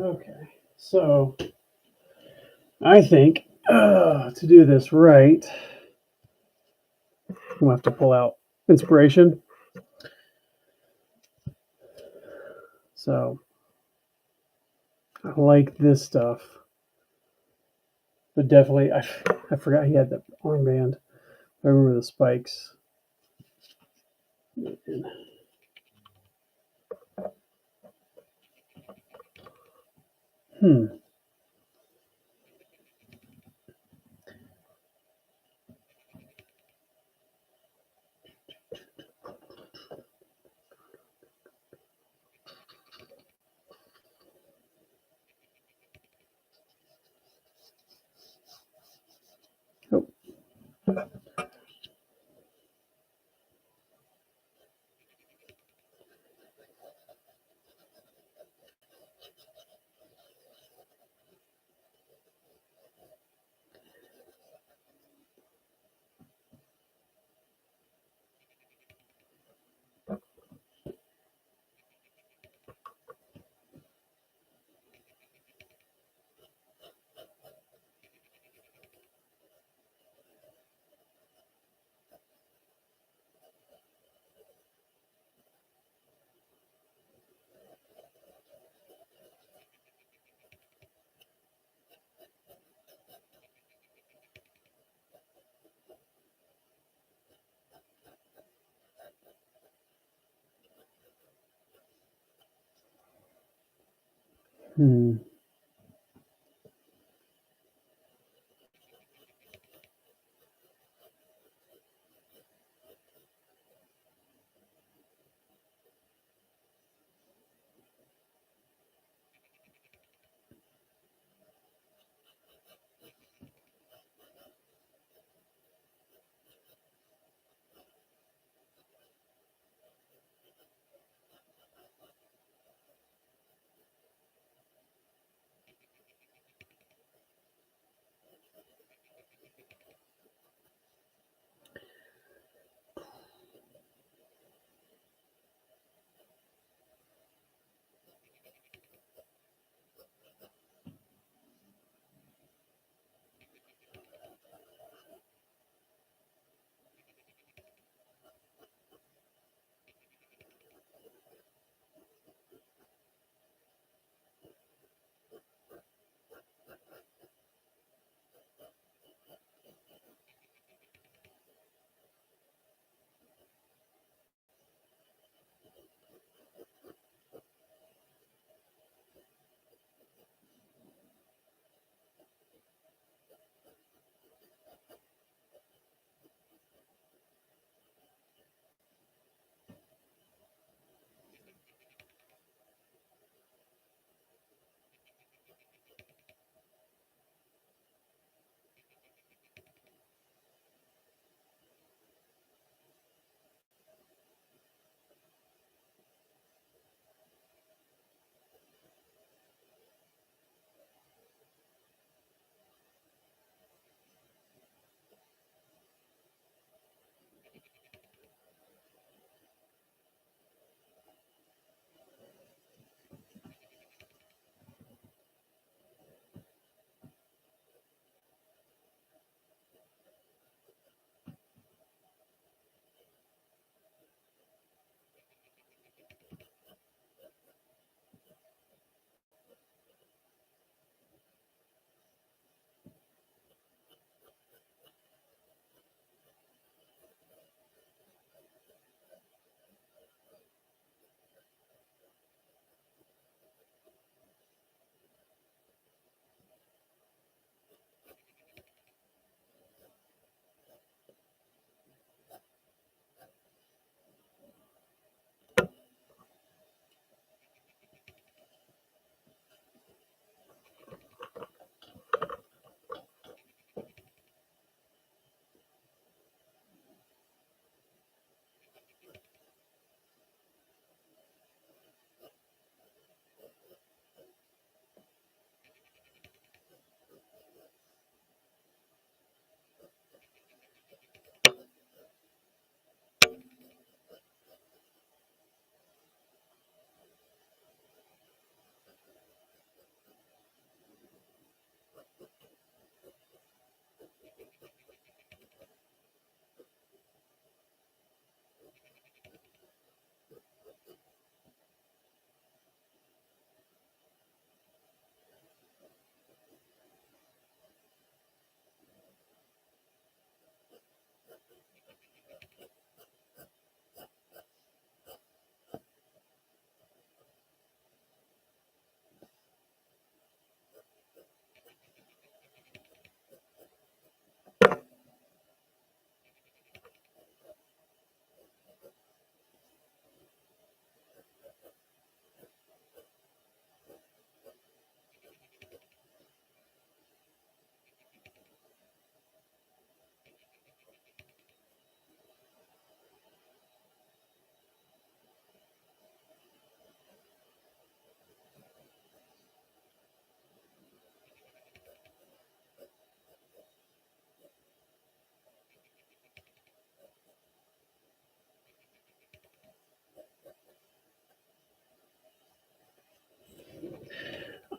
Okay, so I think to do this right, we'll have to pull out inspiration. So I like this stuff, but definitely I forgot he had the armband. I remember the spikes. Hmm. Oh. Hmm.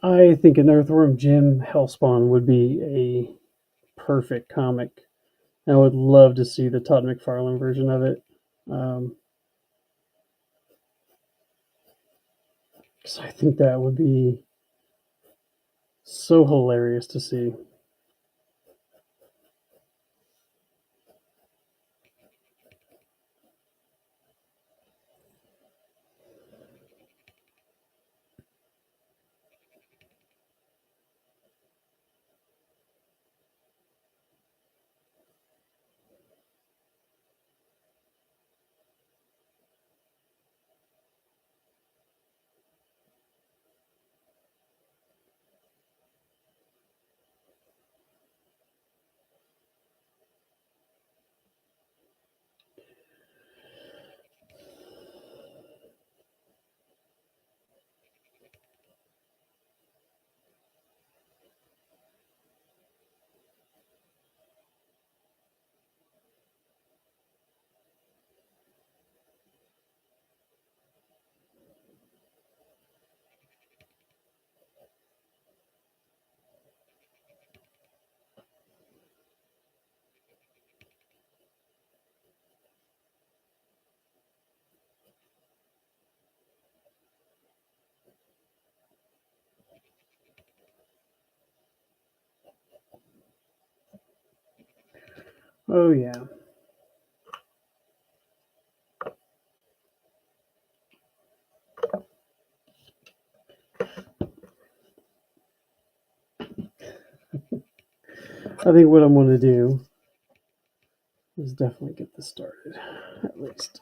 I think an Earthworm Jim Hellspawn would be a perfect comic. I would love to see the Todd McFarlane version of it. Um, 'Cause I think that would be so hilarious to see. Oh yeah. I think what I'm going to do is definitely get this started, at least.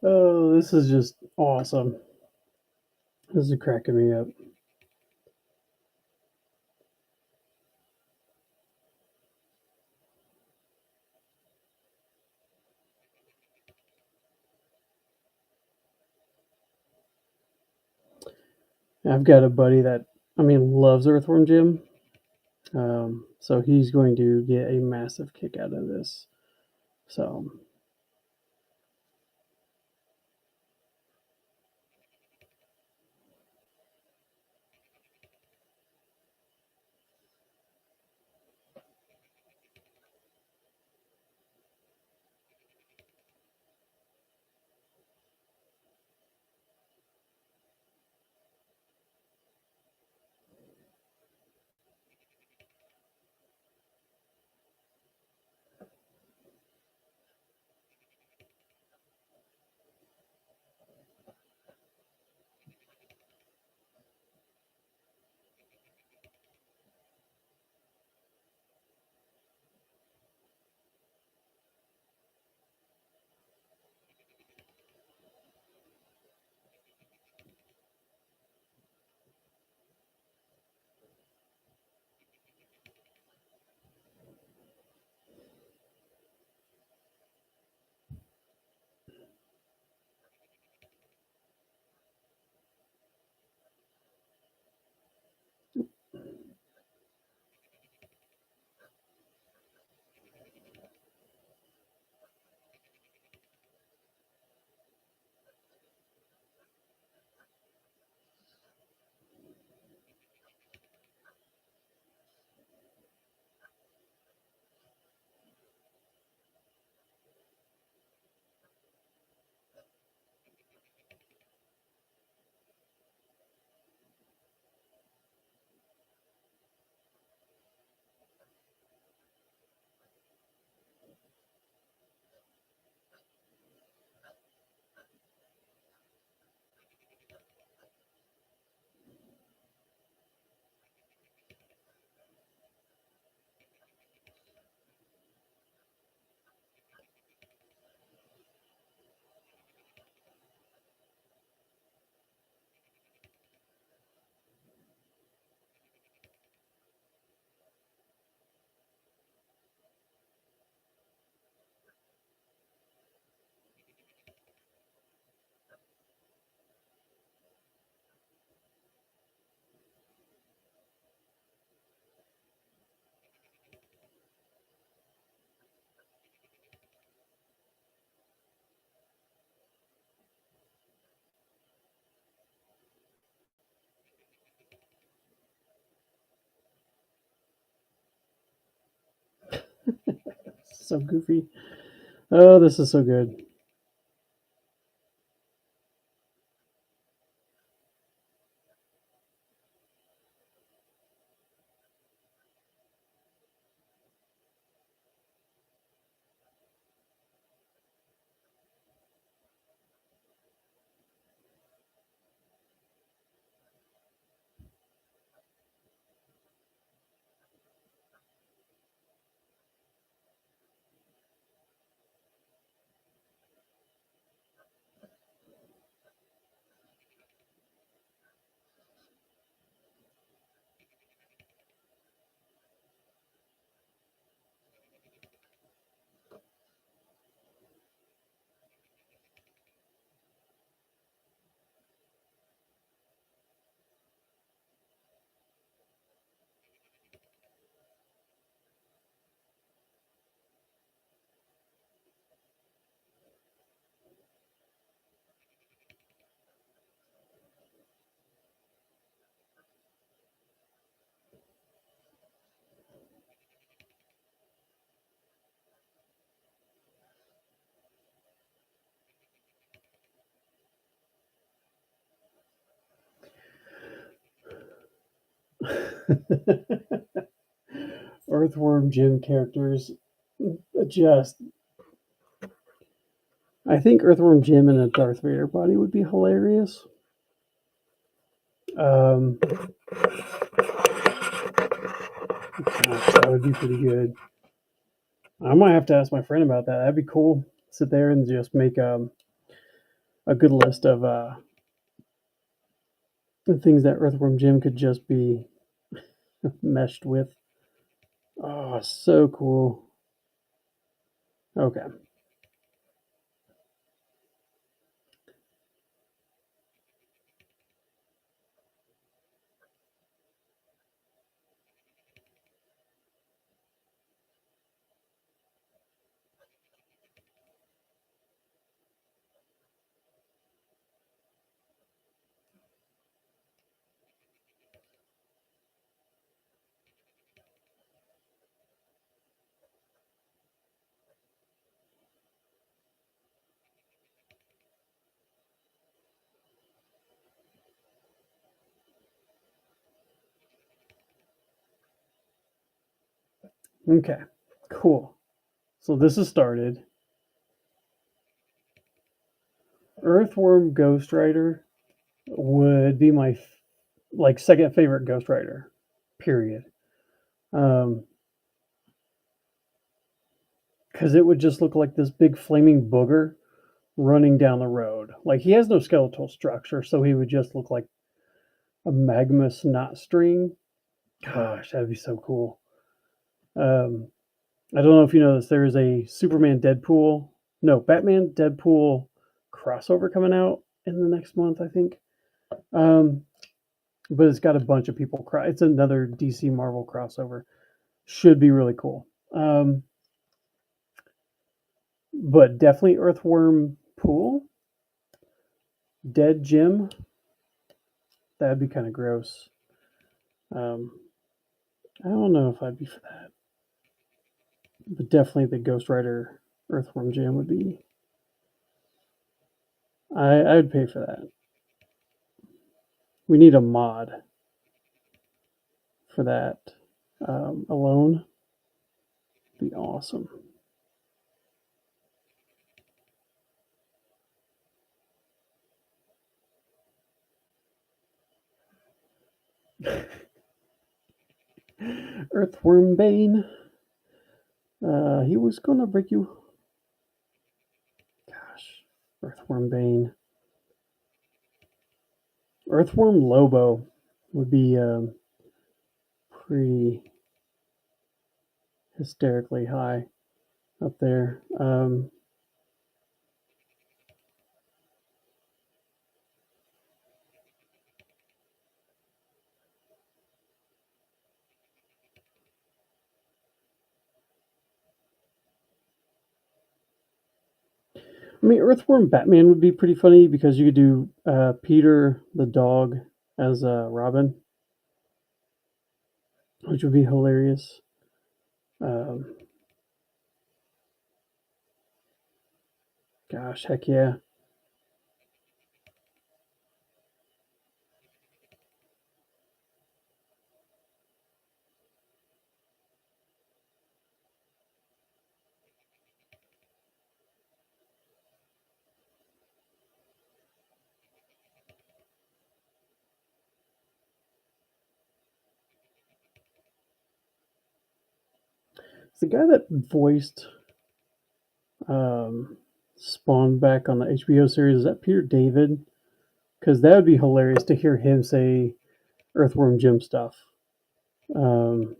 Oh, this is just awesome. This is cracking me up. I've got a buddy that, I mean, loves Earthworm Jim. So he's going to get a massive kick out of this. So So goofy. Oh, this is so good. Earthworm Jim characters just. I think Earthworm Jim in a Darth Vader body would be hilarious. Gosh, that would be pretty good. I might have to ask my friend about that. That'd be cool. Sit there and just make a good list of the things that Earthworm Jim could just be meshed with. Oh, so cool. Okay. Okay. Cool. So this is started. Earthworm Ghost Rider would be my like second favorite Ghost Rider. Period. Um, because it would just look like this big flaming booger running down the road. Like he has no skeletal structure, so he would just look like a magma snot string. Gosh, that'd be so cool. Um, I don't know if you know this. There is a Superman Deadpool, no Batman Deadpool crossover coming out in the next month, I think. Um, but it's got a bunch of people. It's another DC Marvel crossover. Should be really cool. But definitely Earthworm Pool, Dead Jim. That'd be kind of gross. Um, I don't know if I'd be for that, but definitely the Ghost Rider Earthworm Jim would be. I would pay for that. We need a mod for that alone. Be awesome. Earthworm Bane. He was gonna break you. Gosh, Earthworm Bane. Earthworm Lobo would be pretty hysterically high up there. I mean, Earthworm Batman would be pretty funny because you could do Peter the dog as Robin, which would be hilarious. Um, Gosh, heck yeah. It's the guy that voiced um, Spawn back on the HBO series. Is that Peter David? Because that would be hilarious to hear him say Earthworm Jim stuff. Um,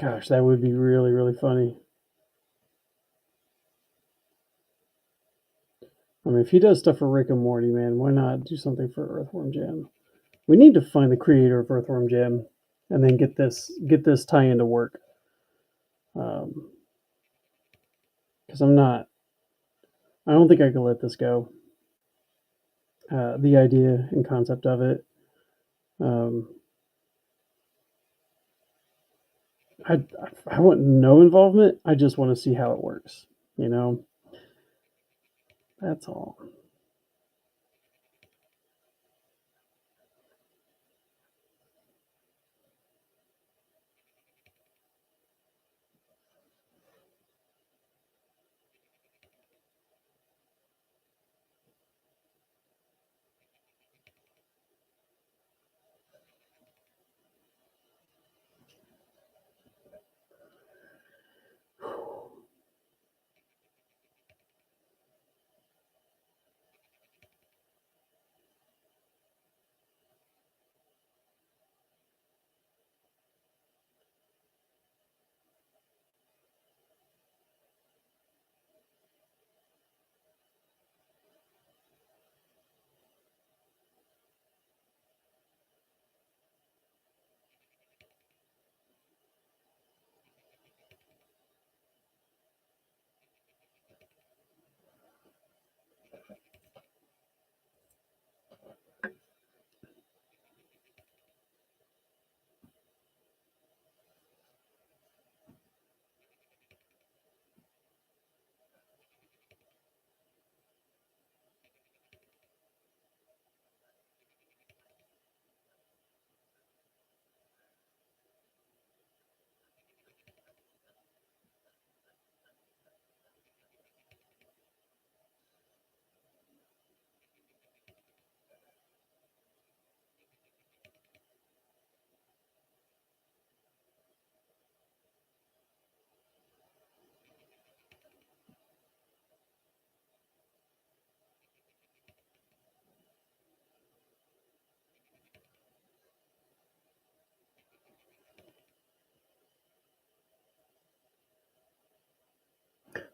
Gosh, that would be really, really funny. I mean, if he does stuff for Rick and Morty, man, why not do something for Earthworm Jim? We need to find the creator of Earthworm Jim, and then get this tie into work. Because I don't think I could let this go. The idea and concept of it. Um, I I want no involvement. I just want to see how it works. You know, that's all.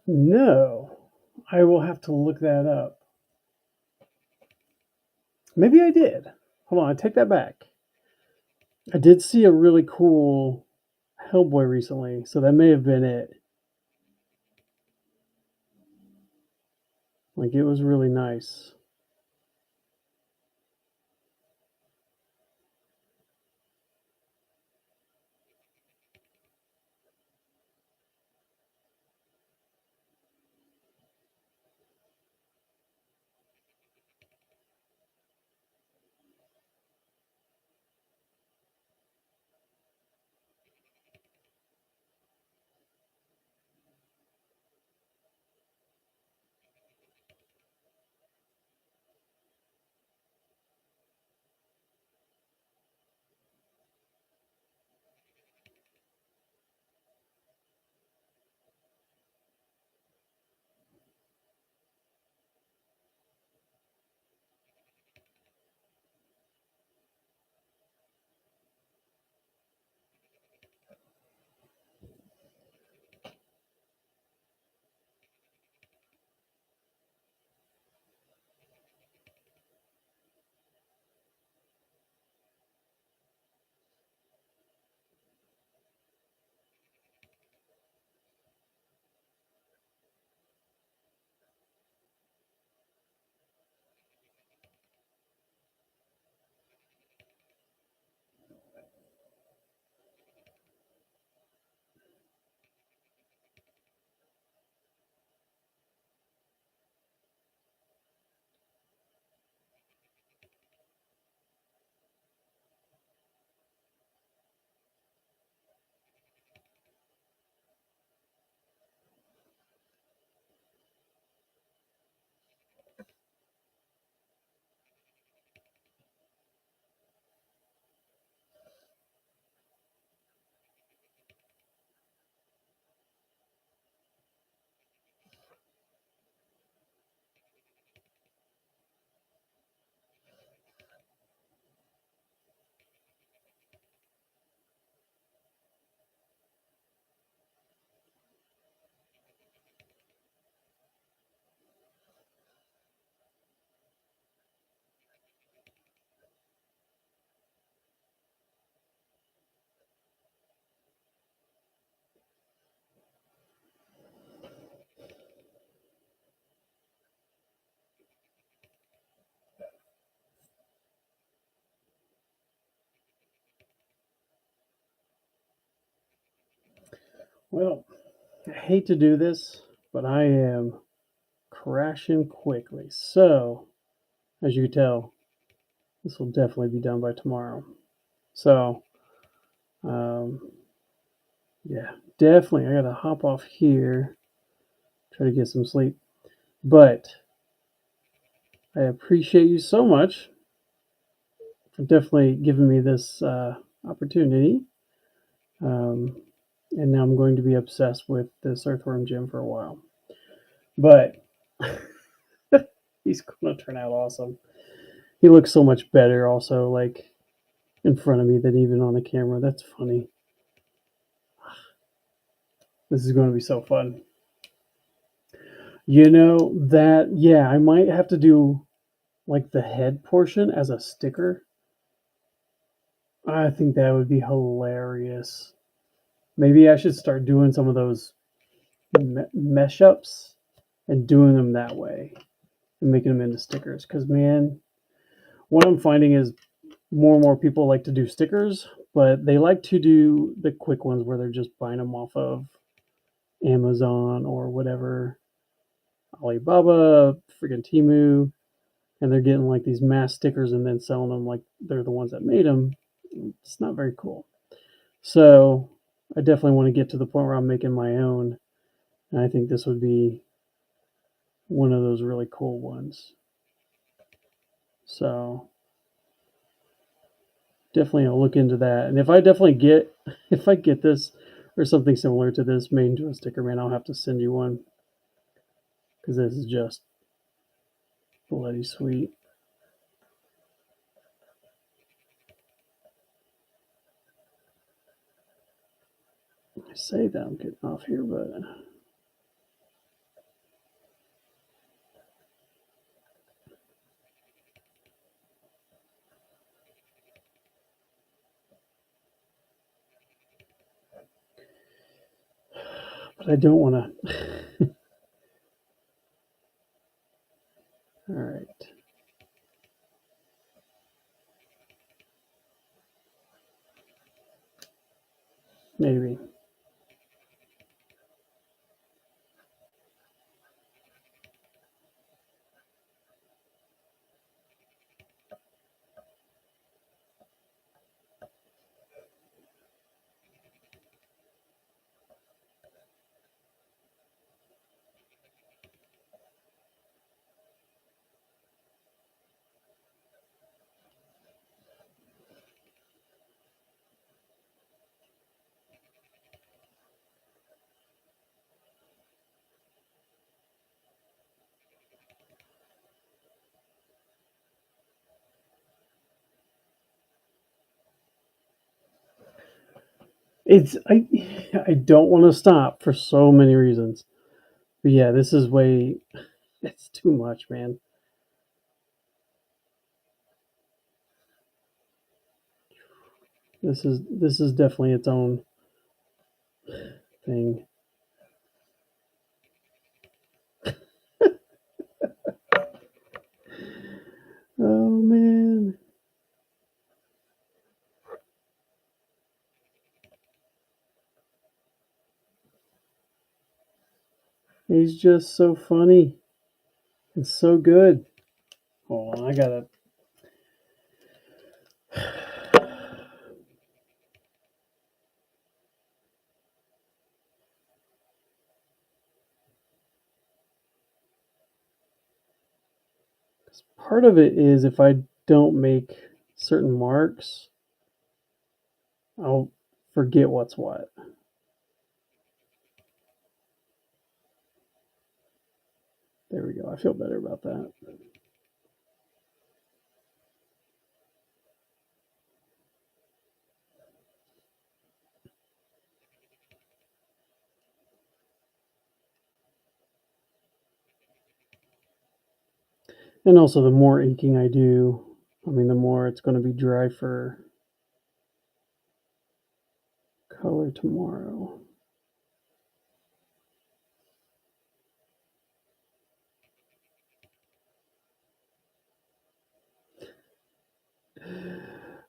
No, I will have to look that up. Maybe I did. Hold on, I take that back. I did see a really cool Hellboy recently, so that may have been it. Like it was really nice. Well, I hate to do this, but I am crashing quickly. So, as you can tell, this will definitely be done by tomorrow. So, um, yeah, definitely. I gotta hop off here, try to get some sleep. But I appreciate you so much for definitely giving me this opportunity. Um, and now I'm going to be obsessed with this Earthworm Jim for a while. But he's going to turn out awesome. He looks so much better, also, like in front of me than even on the camera. That's funny. This is going to be so fun. You know that, yeah, I might have to do like the head portion as a sticker. I think that would be hilarious. Maybe I should start doing some of those mesh ups and doing them that way and making them into stickers. Because, man, what I'm finding is more and more people like to do stickers, but they like to do the quick ones where they're just buying them off of Amazon or whatever, Alibaba, freaking Temu, and they're getting like these mass stickers and then selling them like they're the ones that made them. It's not very cool. So I definitely want to get to the point where I'm making my own, and I think this would be one of those really cool ones. So definitely I'll look into that. And if I definitely get if I get this or something similar to this made into a sticker, man, I'll have to send you one because this is just bloody sweet. I say that I'm getting off here, but I don't want to. All right. Maybe. It's I don't want to stop for so many reasons. But yeah, this is way it's too much, man. This is definitely its own thing. Oh man. He's just so funny and so good. Hold on, I gotta. Part of it is if I don't make certain marks, I'll forget what's what. There we go. I feel better about that. And also, the more inking I do, I mean, the more it's going to be dry for color tomorrow.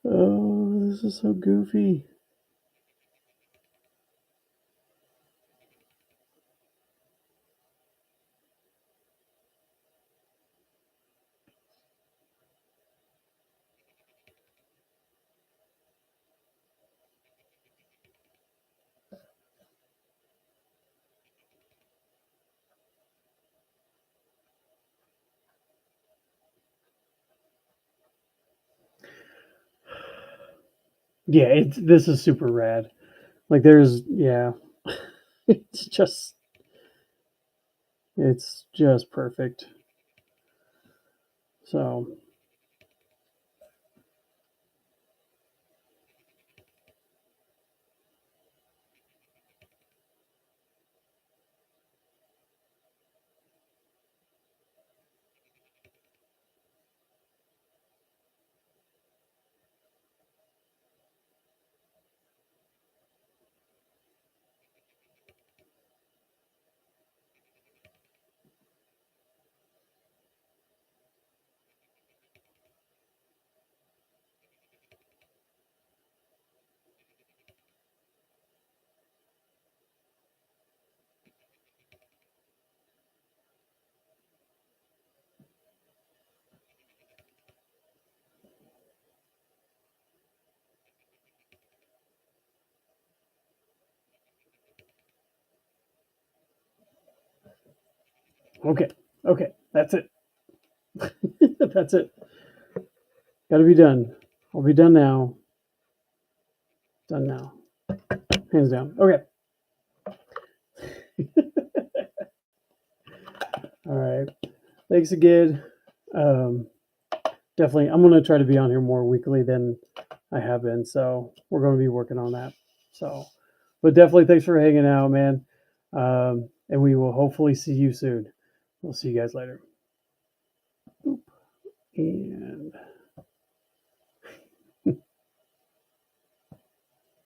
Oh, this is so goofy. Yeah, this is super rad. Like there's yeah, it's just it's just perfect. So okay, okay, that's it. That's it. Got to be done. I'll be done now. Done now. Hands down. Okay. All right. Thanks again. Um, definitely, I'm going to try to be on here more weekly than I have been. So we're going to be working on that. So, but definitely thanks for hanging out, man. And we will hopefully see you soon. We'll see you guys later. And